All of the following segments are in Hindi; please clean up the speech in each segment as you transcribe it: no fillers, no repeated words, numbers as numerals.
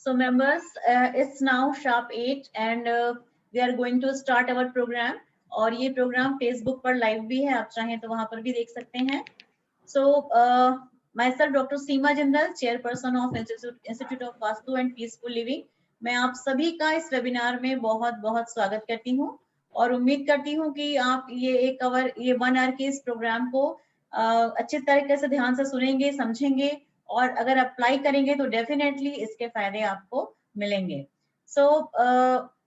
So members, it's now sharp 8 and we are going to start our program. और ये प्रोग्राम फेसबुक पर लाइव भी है, आप चाहें तो वहां पर भी देख सकते हैं. So myself doctor Seema Jindal, chairperson of institute of vastu and peaceful living, मैं आप सभी का इस वेबिनार में बहुत बहुत स्वागत करती हूँ और उम्मीद करती हूँ कि आप ये 1 आवर के इस प्रोग्राम को अच्छे तरीके से ध्यान से सुनेंगे, समझेंगे और अगर अप्लाई करेंगे तो डेफिनेटली इसके फायदे आपको मिलेंगे.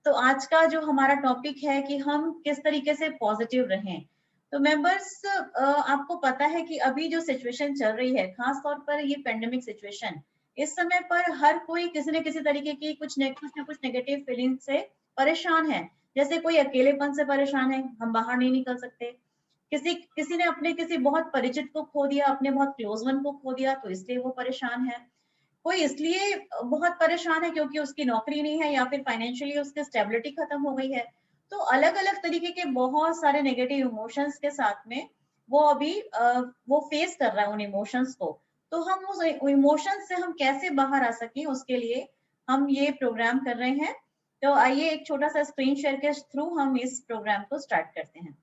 तो आज का जो हमारा टॉपिक है कि हम किस तरीके से पॉजिटिव रहें. तो मेंबर्स, आपको पता है कि अभी जो सिचुएशन चल रही है, खास तौर पर ये पेंडेमिक सिचुएशन, इस समय पर हर कोई किसी न किसी तरीके की कुछ न कुछ नेगेटिव फीलिंग से परेशान है. जैसे कोई अकेलेपन से परेशान है, हम बाहर नहीं निकल सकते. किसी ने अपने किसी बहुत परिचित को खो दिया, अपने बहुत क्लोज वन को खो दिया, तो इसलिए वो परेशान है. कोई इसलिए बहुत परेशान है क्योंकि उसकी नौकरी नहीं है या फिर फाइनेंशियली उसकी स्टेबिलिटी खत्म हो गई है. तो अलग अलग तरीके के बहुत सारे नेगेटिव इमोशंस के साथ में वो अभी वो फेस कर रहा है उन इमोशंस को. तो हम उस इमोशंस से हम कैसे बाहर आ सकें, उसके लिए हम ये प्रोग्राम कर रहे हैं. तो आइए एक छोटा सा स्क्रीन शेयर के थ्रू हम इस प्रोग्राम को स्टार्ट करते हैं.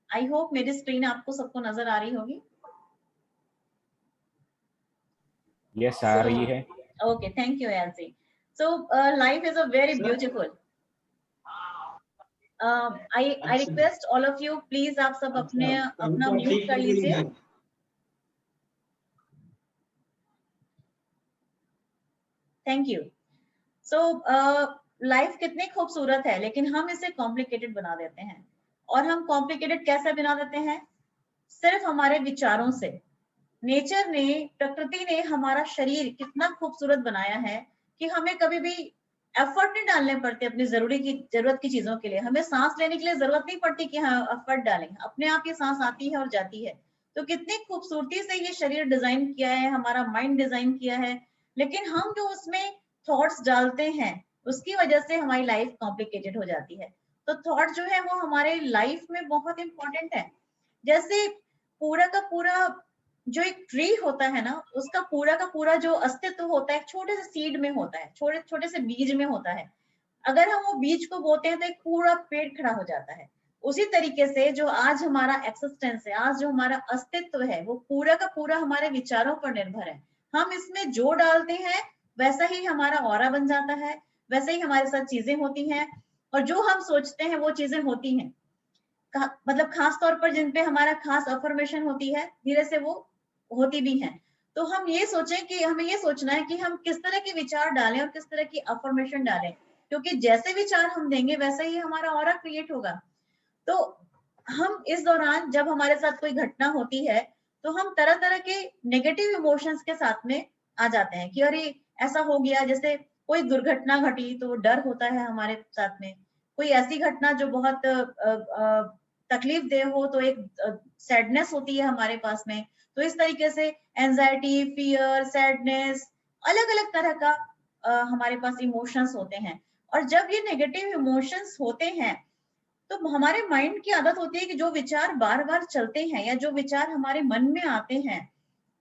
आई होप मेरी स्क्रीन आपको सबको नजर आ रही होगी. यस, आ रही है. Okay, thank you LC. So life is a very beautiful. I request all of you, please आप सब अपना म्यूट कर लीजिए. Thank you. सो लाइफ कितनी खूबसूरत है, लेकिन हम इसे कॉम्प्लिकेटेड बना देते हैं. और हम कॉम्प्लिकेटेड कैसे बना देते हैं? सिर्फ हमारे विचारों से. नेचर ने, प्रकृति ने हमारा शरीर कितना खूबसूरत बनाया है कि हमें कभी भी एफर्ट नहीं डालने पड़ते अपनी जरूरत की चीजों के लिए. हमें सांस लेने के लिए जरूरत नहीं पड़ती कि हाँ एफर्ट डालें, अपने आप ये सांस आती है और जाती है. तो कितनी खूबसूरती से ये शरीर डिजाइन किया है, हमारा माइंड डिजाइन किया है. लेकिन हम जो उसमें थॉट्स डालते हैं, उसकी वजह से हमारी लाइफ कॉम्प्लिकेटेड हो जाती है. तो थॉट जो है वो हमारे लाइफ में बहुत इंपॉर्टेंट है. जैसे पूरा का पूरा जो एक ट्री होता है ना, उसका पूरा का पूरा जो अस्तित्व होता है छोटे से सीड में होता है, छोटे छोटे से बीज में होता है. अगर हम वो बीज को बोते हैं तो एक पूरा पेड़ खड़ा हो जाता है. उसी तरीके से जो आज हमारा एक्सिस्टेंस है, आज जो हमारा अस्तित्व है, वो पूरा का पूरा हमारे विचारों पर निर्भर है. हम इसमें जो डालते हैं वैसा ही हमारा ऑरा बन जाता है, वैसे ही हमारे साथ चीजें होती हैं और जो हम सोचते हैं वो चीजें होती हैं. मतलब खास तौर पर जिन पे हमारा खास अफर्मेशन होती है, धीरे से वो होती भी हैं. तो हम ये सोचें कि हमें ये सोचना है कि हम किस तरह के विचार डालें और किस तरह की अफर्मेशन डालें, क्योंकि जैसे विचार हम देंगे वैसा ही हमारा ऑरा क्रिएट होगा. तो हम इस दौरान जब हमारे साथ कोई घटना होती है तो हम तरह तरह के नेगेटिव इमोशंस के साथ में आ जाते हैं कि अरे ऐसा हो गया. जैसे कोई दुर्घटना घटी तो डर होता है हमारे साथ में. कोई ऐसी घटना जो बहुत तकलीफ दे हो तो एक सैडनेस होती है हमारे पास में. तो इस तरीके से एंजाइटी, फियर, सैडनेस, अलग अलग तरह का हमारे पास इमोशंस होते हैं. और जब ये नेगेटिव इमोशंस होते हैं तो हमारे माइंड की आदत होती है कि जो विचार बार बार चलते हैं या जो विचार हमारे मन में आते हैं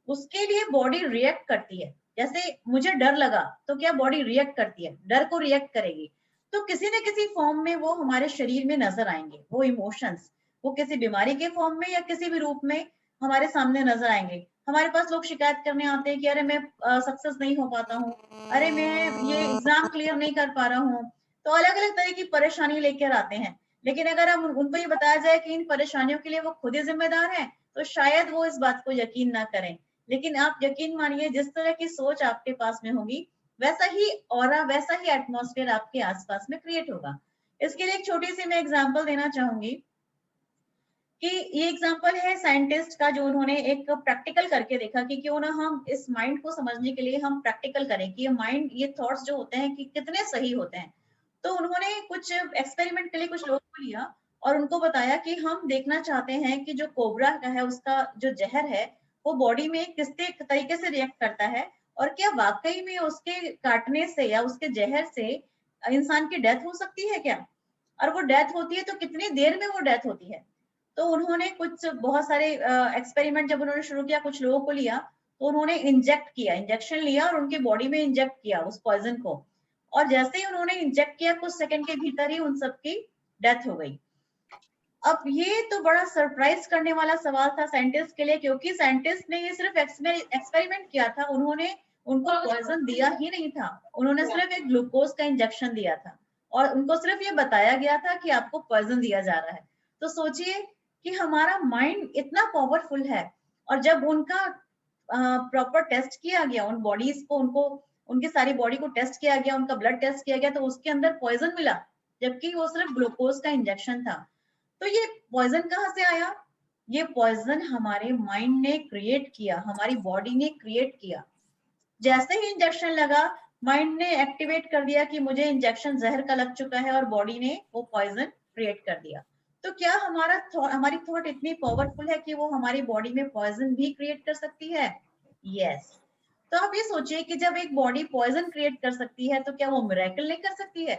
उसके लिए बॉडी रिएक्ट करती है. जैसे मुझे डर लगा तो क्या बॉडी रिएक्ट करती है? डर को रिएक्ट करेगी. तो किसी न किसी फॉर्म में वो हमारे शरीर में नजर आएंगे वो इमोशंस. वो किसी बीमारी के फॉर्म में या किसी भी रूप में हमारे सामने नजर आएंगे. हमारे पास लोग शिकायत करने आते हैं कि अरे मैं सक्सेस नहीं हो पाता हूँ, अरे मैं ये एग्जाम क्लियर नहीं कर पा रहा हूँ. तो अलग अलग तरह की परेशानी लेकर आते हैं. लेकिन अगर हम उनको ये बताया जाए कि इन परेशानियों के लिए वो खुद ही जिम्मेदार है तो शायद वो इस बात को यकीन ना करें. लेकिन आप यकीन मानिए, जिस तरह की सोच आपके पास में होगी वैसा ही ऑरा, वैसा ही एटमॉस्फेयर आपके आसपास में क्रिएट होगा. इसके लिए एक छोटी सी मैं एग्जांपल देना चाहूंगी कि ये एग्जांपल है साइंटिस्ट का, जो उन्होंने एक प्रैक्टिकल करके देखा कि क्यों ना हम इस माइंड को समझने के लिए हम प्रैक्टिकल करें कि ये माइंड, ये थॉट्स जो होते हैं कि कितने सही होते हैं. तो उन्होंने कुछ एक्सपेरिमेंट के लिए कुछ लोगों को लिया और उनको बताया कि हम देखना चाहते हैं कि जो कोबरा का है उसका जो जहर है वो बॉडी में किस तरीके से रिएक्ट करता है, और क्या वाकई में उसके काटने से या उसके जहर से इंसान की डेथ हो सकती है क्या, और वो डेथ होती है तो कितनी देर में वो डेथ होती है। तो उन्होंने कुछ बहुत सारे एक्सपेरिमेंट जब उन्होंने शुरू किया, कुछ लोगों को लिया, तो उन्होंने इंजेक्शन लिया और उनके बॉडी में इंजेक्ट किया उस पॉइजन को, और जैसे ही उन्होंने इंजेक्ट किया कुछ सेकंड के भीतर ही उन सबकी डेथ हो गई। अब ये तो बड़ा सरप्राइज करने वाला सवाल था साइंटिस्ट के लिए, क्योंकि साइंटिस्ट ने ये सिर्फ एक्सपेरिमेंट किया था, उन्होंने उनको पॉइजन दिया ही नहीं था, उन्होंने सिर्फ एक ग्लूकोज का इंजेक्शन दिया था और उनको सिर्फ ये बताया गया था कि आपको पॉइजन दिया जा रहा है। तो सोचिए कि हमारा माइंड इतना पावरफुल है, और जब उनका प्रॉपर टेस्ट किया गया, उन बॉडीज को, उनको उनकी सारी बॉडी को टेस्ट किया गया, उनका ब्लड टेस्ट किया गया, तो उसके अंदर पॉइजन मिला, जबकि वो सिर्फ ग्लूकोज का इंजेक्शन था। तो ये पॉइजन कहाँ से आया? ये पॉइजन हमारे माइंड ने क्रिएट किया, हमारी बॉडी ने क्रिएट किया। जैसे ही इंजेक्शन लगा, माइंड ने एक्टिवेट कर दिया कि मुझे इंजेक्शन जहर का लग चुका है, और बॉडी ने वो पॉइजन क्रिएट कर दिया। तो क्या हमारी थॉट इतनी पावरफुल है कि वो हमारी बॉडी में पॉइजन भी क्रिएट कर सकती है? यस। तो आप ये सोचिए कि जब एक बॉडी पॉइजन क्रिएट कर सकती है, तो क्या वो मिरेकल नहीं कर सकती है?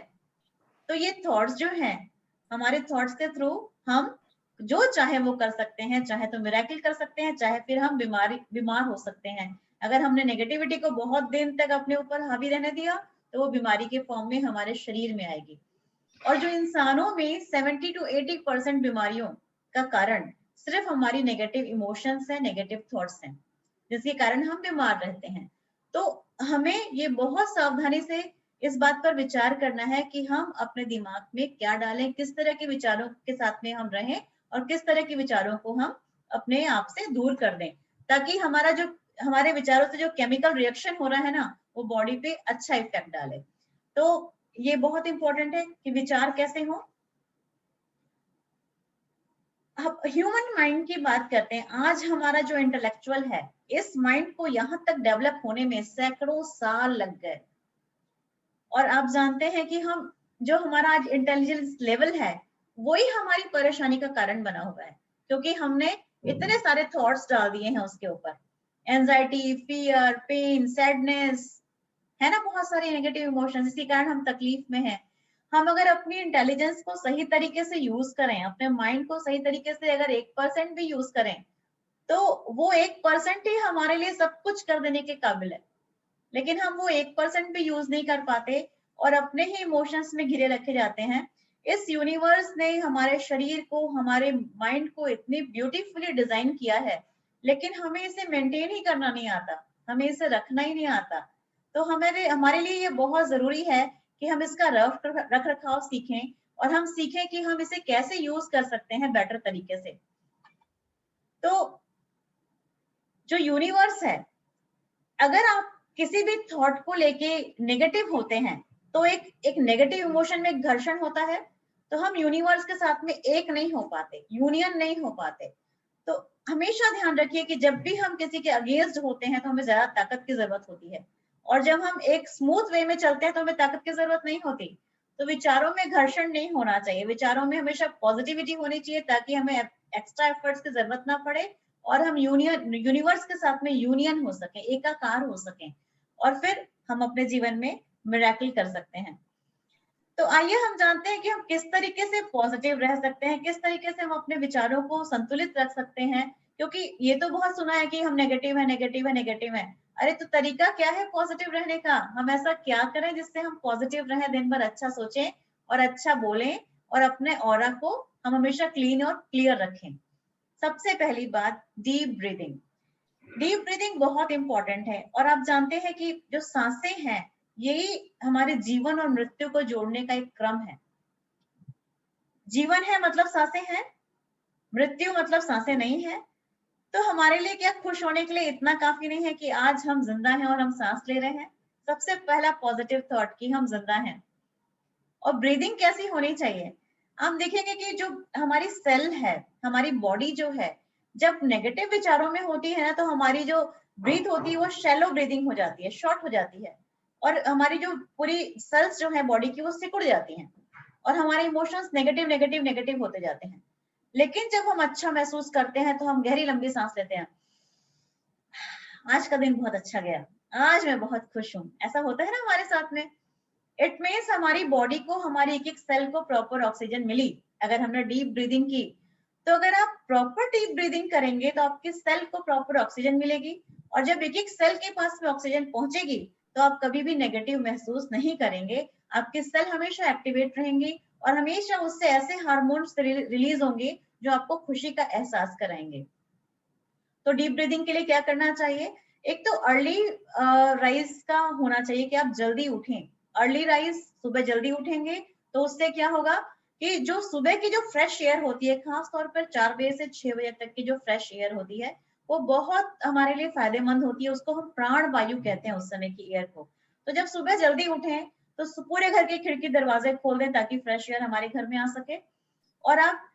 तो ये थॉट्स जो हैं, हमारे थॉट्स के थ्रू हम जो चाहे वो कर सकते हैं, चाहे तो मिरेकल कर सकते हैं, चाहे फिर हम बीमार हो सकते हैं। अगर हमने नेगेटिविटी को बहुत दिन तक अपने ऊपर हावी रहने दिया, तो वो बीमारी के फॉर्म में हमारे शरीर में आएगी। और जो इंसानों में 70 to 80% बीमारियों का कारण सिर्फ हमारी नेगेटिव इमोशंस है, नेगेटिव थॉट्स हैं, जिसके कारण हम बीमार रहते हैं। तो हमें ये बहुत सावधानी से इस बात पर विचार करना है कि हम अपने दिमाग में क्या डालें, किस तरह के विचारों के साथ में हम रहें, और किस तरह के विचारों को हम अपने आप से दूर कर दें, ताकि हमारे विचारों से जो केमिकल रिएक्शन हो रहा है ना, वो बॉडी पे अच्छा इफेक्ट डाले। तो ये बहुत इंपॉर्टेंट है कि विचार कैसे हो। अब ह्यूमन माइंड की बात करते हैं। आज हमारा जो इंटेलेक्चुअल है, इस माइंड को यहाँ तक डेवलप होने में सैकड़ों साल लग गए। और आप जानते हैं कि हम जो हमारा आज इंटेलिजेंस लेवल है, वही हमारी परेशानी का कारण बना हुआ है, क्योंकि हमने इतने सारे थॉट्स डाल दिए हैं उसके ऊपर। एंजाइटी, फियर, पेन, सैडनेस, है ना, बहुत सारे नेगेटिव इमोशंस, इसी कारण हम तकलीफ में हैं। हम अगर अपनी इंटेलिजेंस को सही तरीके से यूज करें, अपने माइंड को सही तरीके से अगर 1% भी यूज करें, तो वो 1% ही हमारे लिए सब कुछ कर देने के काबिल है। लेकिन हम वो 1% भी यूज नहीं कर पाते और अपने ही इमोशंस में घिरे रखे जाते हैं। इस यूनिवर्स ने हमारे शरीर को, हमारे माइंड को इतनी ब्यूटीफुली डिजाइन किया है, लेकिन हमें इसे मेंटेन ही करना नहीं आता, हमें इसे रखना ही नहीं आता। तो हमारे लिए ये बहुत जरूरी है कि हम इसका रख रखाव सीखें, और हम सीखें कि हम इसे कैसे यूज कर सकते हैं बेटर तरीके से। तो जो यूनिवर्स है, अगर आप किसी भी थॉट को लेके नेगेटिव होते हैं, तो एक नेगेटिव इमोशन में एक घर्षण होता है, तो हम यूनिवर्स के साथ में एक नहीं हो पाते, यूनियन नहीं हो पाते। तो हमेशा ध्यान रखिए कि जब भी हम किसी के अगेंस्ट होते हैं, तो हमें ज्यादा ताकत की जरूरत होती है, और जब हम एक स्मूथ वे में चलते हैं, तो हमें ताकत की जरूरत नहीं होती। तो विचारों में घर्षण नहीं होना चाहिए, विचारों में हमेशा पॉजिटिविटी होनी चाहिए, ताकि हमें एक्स्ट्रा एफर्ट्स की जरूरत ना पड़े, और हम यूनिवर्स के साथ में यूनियन हो सके, एकाकार हो सके, और फिर हम अपने जीवन में मिरेकल कर सकते हैं। तो आइए हम जानते हैं कि हम किस तरीके से पॉजिटिव रह सकते हैं, किस तरीके से हम अपने विचारों को संतुलित रख सकते हैं। क्योंकि ये तो बहुत सुना है कि हम नेगेटिव है, नेगेटिव है, नेगेटिव है। अरे तो तरीका क्या है पॉजिटिव रहने का? हम ऐसा क्या करें जिससे हम पॉजिटिव रहें, दिन भर अच्छा सोचें और अच्छा बोलें, और अपने ऑरा को हम हमेशा क्लीन और क्लियर रखें। सबसे पहली बात, डीप ब्रीदिंग। डीप ब्रीदिंग बहुत इंपॉर्टेंट है, और आप जानते हैं कि जो सांसें हैं, यही हमारे जीवन और मृत्यु को जोड़ने का एक क्रम है। जीवन है मतलब सांसें हैं, मृत्यु मतलब सांसें नहीं है। तो हमारे लिए क्या खुश होने के लिए इतना काफी नहीं है कि आज हम जिंदा हैं और हम सांस ले रहे हैं? सबसे पहला पॉजिटिव थॉट कि हम जिंदा हैं। और ब्रीदिंग कैसी होनी चाहिए? हम देखेंगे कि जो हमारी सेल है, हमारी बॉडी जो है, जब नेगेटिव विचारों में होती है ना, तो हमारी जो ब्रीथ होती है वो शैलो ब्रीदिंग हो जाती है, शॉर्ट हो जाती है, और हमारी जो पूरी सेल्स जो है बॉडी की, वो सिकुड़ जाती हैं, और हमारे इमोशंस नेगेटिव नेगेटिव नेगेटिव होते जाते हैं। लेकिन जब हम अच्छा महसूस करते हैं, तो हम गहरी लंबी सांस लेते हैं, आज का दिन बहुत अच्छा गया, आज मैं बहुत खुश हूँ, ऐसा होता है ना हमारे साथ में। इट मीन्स हमारी बॉडी को, हमारी एक एक सेल को प्रॉपर ऑक्सीजन मिली। अगर हमने डीप ब्रीदिंग की, तो अगर आप प्रॉपर डीप ब्रीदिंग करेंगे तो आपके सेल को प्रॉपर ऑक्सीजन मिलेगी, और जब एक एक सेल के पास में ऑक्सीजन पहुंचेगी तो आप कभी भी नेगेटिव महसूस नहीं करेंगे। आपके सेल हमेशा एक्टिवेट रहेंगे और हमेशा उससे ऐसे हार्मोन्स रिलीज होंगे जो आपको खुशी का एहसास कराएंगे। तो डीप ब्रीदिंग के लिए क्या करना चाहिए? एक तो अर्ली राइज का होना चाहिए कि आप जल्दी उठें। अर्ली राइज, सुबह जल्दी उठेंगे तो उससे क्या होगा कि जो सुबह की जो फ्रेश एयर होती है, खास तौर पर 4 बजे से 6 बजे तक की जो फ्रेश एयर होती है, वो बहुत हमारे लिए फायदेमंद होती है। उसको हम प्राण वायु कहते हैं उस समय की एयर को। तो जब सुबह जल्दी उठें तो पूरे घर के खिड़की दरवाजे खोल दें ताकि फ्रेश एयर हमारे घर में आ सके। और आप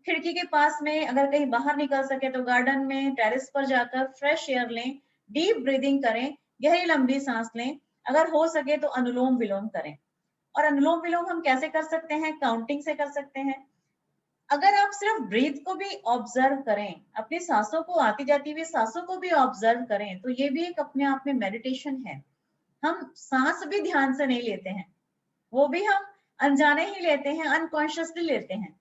खिड़की के पास में अगर कहीं बाहर निकल सके तो गार्डन में, टेरेस पर जाकर फ्रेश एयर लें, डीप ब्रीदिंग करें, गहरी लंबी सांस लें। अगर हो सके तो अनुलोम विलोम करें। और अनुलोम विलोम हम कैसे कर सकते हैं? काउंटिंग से कर सकते हैं। अगर आप सिर्फ ब्रीथ को भी ऑब्जर्व करें, अपनी सांसों को, आती जाती हुई सांसों को भी ऑब्जर्व करें, तो ये भी एक अपने आप में मेडिटेशन है। हम सांस भी ध्यान से नहीं लेते हैं, वो भी हम अनजाने ही लेते हैं, अनकॉन्शियसली लेते हैं।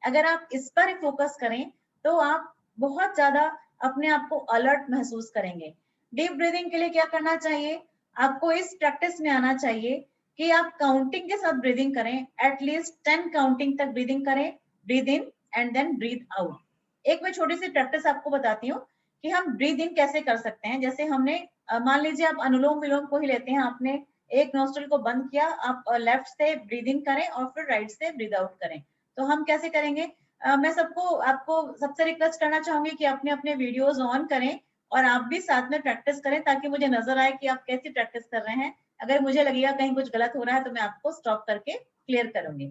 अगर आप इस पर फोकस करें तो आप बहुत ज्यादा अपने आप को अलर्ट महसूस करेंगे। डीप ब्रीदिंग के लिए क्या करना चाहिए? आपको इस प्रैक्टिस में आना चाहिए कि आप काउंटिंग के साथ ब्रीदिंग करें। एटलीस्ट 10 काउंटिंग तक ब्रीदिंग करें। Breathe in and then breathe out. एक मैं छोटी सी प्रैक्टिस आपको बताती हूँ कि हम ब्रीद इन कैसे कर सकते हैं। जैसे हमने मान लीजिए आप अनुलोम विलोम को ही लेते हैं, आपने एक नोस्ट्रल को बंद किया, आप लेफ्ट से ब्रीद इन करें और फिर राइट से ब्रीद आउट करें। तो हम कैसे करेंगे? मैं आपको सबसे रिक्वेस्ट करना चाहूंगी कि अपने अपने वीडियोस ऑन करें और आप भी साथ में प्रैक्टिस करें ताकि मुझे नजर आए कि आप कैसी प्रैक्टिस कर रहे हैं। अगर मुझे लगेगा कहीं कुछ गलत हो रहा है तो मैं आपको स्टॉप करके क्लियर करूंगी।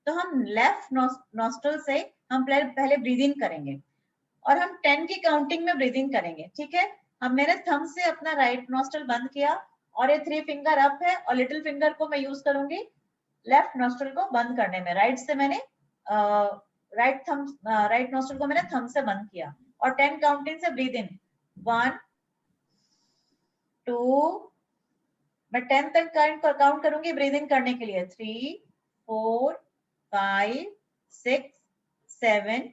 तो हम लेफ्ट नॉस्ट्रल से हम पहले ब्रीद इन करेंगे और हम 10 की काउंटिंग में ब्रीदिंग करेंगे। ठीक है? हम मैंने थंब से अपना राइट नॉस्ट्रल बंद किया और ये 3 फिंगर अप है और लिटिल फिंगर को मैं यूज करूंगी लेफ्ट नॉस्ट्रल को बंद करने में। राइट से मैंने राइट नॉस्ट्रल को मैंने थंब से बंद किया और 10 काउंटिंग से ब्रीद इन। 1 2, मैं 10 तक काउंट करूंगी ब्रीद इन करने के लिए। 3 4 5 6 7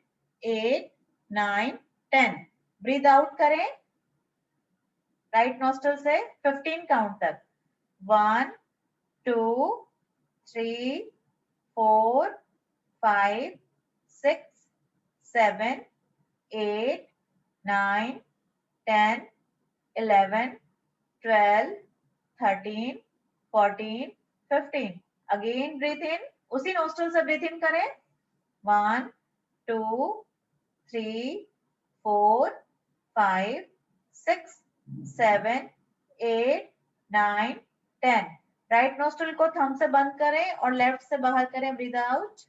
8 9 10। ब्रीद आउट करें राइट नॉस्ट्रल से 15 काउंट तक। 1 2 3 4 5 6 7 8 9 10 11 12 13 14 15। अगेन ब्रीथ इन, उसी नोस्ट्रल से ब्रीथ इन करें। 1 2 3 4 5 6 7 8 9 10। राइट नोस्ट्रल को थंब से बंद करें और लेफ्ट से बाहर करें। Breathe out.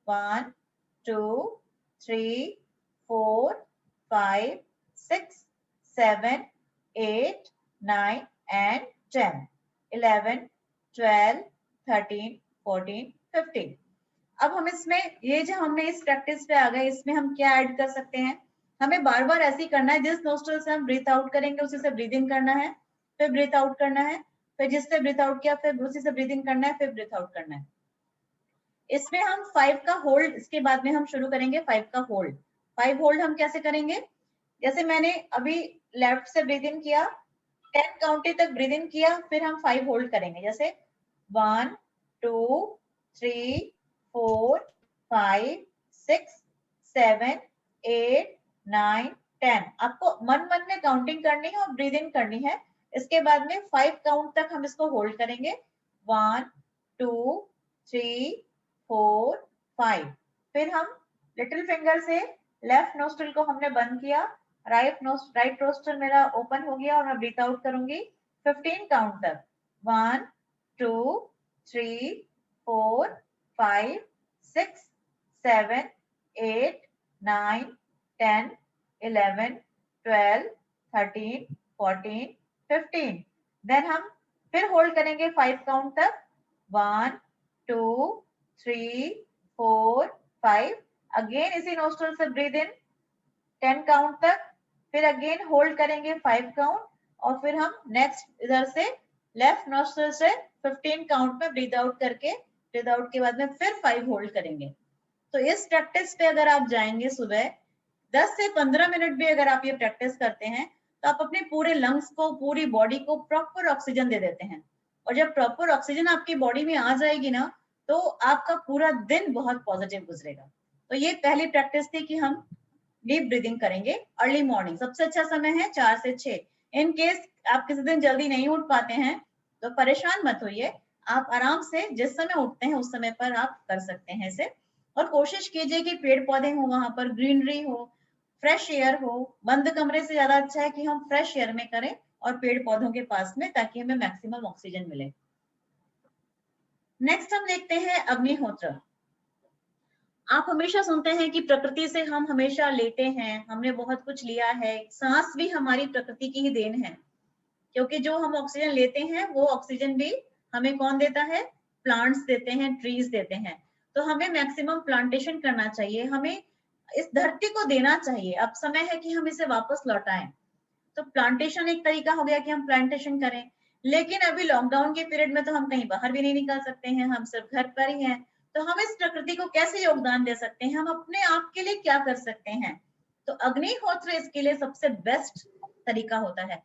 1 2 3 4 5 6 7 8 9 and 10 11 12 13 14 15। अब हम इसमें ये जो हमने इस प्रैक्टिस पे आ गए, इसमें हम क्या ऐड कर सकते हैं? हमें बार बार ऐसे ही करना है। जिस नोस्ट्रल से हम ब्रीथ आउट करेंगे उसी से ब्रीथ इन करना है, फिर ब्रीथ आउट करना है, फिर जिससे ब्रीथ आउट किया फिर उसी से ब्रीथ इन करना है, फिर ब्रीथ आउट करना है। इसमें हम 5 का होल्ड, इसके बाद में हम शुरू करेंगे 5 का होल्ड। 5 होल्ड हम कैसे करेंगे? जैसे मैंने अभी लेफ्ट से ब्रीथ इन किया, 10 काउंटिंग तक ब्रीथ इन किया, फिर हम 5 होल्ड करेंगे। जैसे 1 2 3 4 5 6 7 8 9 10। आपको मन मन में काउंटिंग करनी है और ब्रीद इन करनी है। इसके बाद में 5 काउंट तक हम इसको होल्ड करेंगे। 1 2 3 4 5। फिर हम लिटिल फिंगर से लेफ्ट नोस्ट्रल को हमने बंद किया, राइट नोस्ट्रल मेरा ओपन हो गया और मैं ब्रीथ आउट करूंगी 15 काउंट तक। 1 2 3 4 5 6 7 8 9 10 11 12 13 14 15। देन हम फिर होल्ड करेंगे 5 काउंट तक। 1 2 3 4 5। अगेन इसी नोस्ट्रल से ब्रीद इन 10 काउंट तक। फिर अगेन होल्ड करेंगे 5 काउंट, और फिर हम नेक्स्ट इधर से लेफ्ट नोस्ट्रल से 15 काउंट में ब्रीथ आउट करके, ब्रीथ आउट के बाद में फिर 5 होल्ड करेंगे। तो इस प्रैक्टिस पे अगर आप जाएंगे सुबह 10 से 15 मिनट भी अगर आप ये प्रैक्टिस करते हैं तो आप अपने पूरे लंग्स को, पूरी बॉडी को प्रॉपर ऑक्सीजन दे देते हैं। और जब प्रॉपर ऑक्सीजन आपकी बॉडी में आ जाएगी ना, तो आपका पूरा दिन बहुत पॉजिटिव गुजरेगा। तो ये पहली प्रैक्टिस थी कि हम डीप ब्रीदिंग करेंगे अर्ली मॉर्निंग। सबसे अच्छा समय है 4 से 6। इन केस आप किसी दिन जल्दी नहीं उठ पाते हैं तो परेशान मत होइए, आप आराम से जिस समय उठते हैं उस समय पर आप कर सकते हैं इसे। और कोशिश कीजिए कि पेड़ पौधे हो, वहां पर ग्रीनरी हो, फ्रेश एयर हो। बंद कमरे से ज्यादा अच्छा है कि हम फ्रेश एयर में करें और पेड़ पौधों के पास में, ताकि हमें मैक्सिमम ऑक्सीजन मिले। नेक्स्ट हम देखते हैं अग्निहोत्र। आप हमेशा सुनते हैं कि प्रकृति से हम हमेशा लेते हैं, हमने बहुत कुछ लिया है। सांस भी हमारी प्रकृति की ही देन है, क्योंकि जो हम ऑक्सीजन लेते हैं वो ऑक्सीजन भी हमें कौन देता है? प्लांट्स देते हैं, ट्रीज देते हैं। तो हमें मैक्सिमम प्लांटेशन करना चाहिए, हमें इस धरती को देना चाहिए। अब समय है कि हम इसे वापस लौटाएं। तो प्लांटेशन एक तरीका हो गया कि हम प्लांटेशन करें। लेकिन अभी लॉकडाउन के पीरियड में तो हम कहीं बाहर भी नहीं निकल सकते हैं, हम सिर्फ घर पर ही हैं। तो हम इस प्रकृति को कैसे योगदान दे सकते हैं, हम अपने आप के लिए क्या कर सकते हैं? तो अग्निहोत्र इसके लिए सबसे बेस्ट तरीका होता है।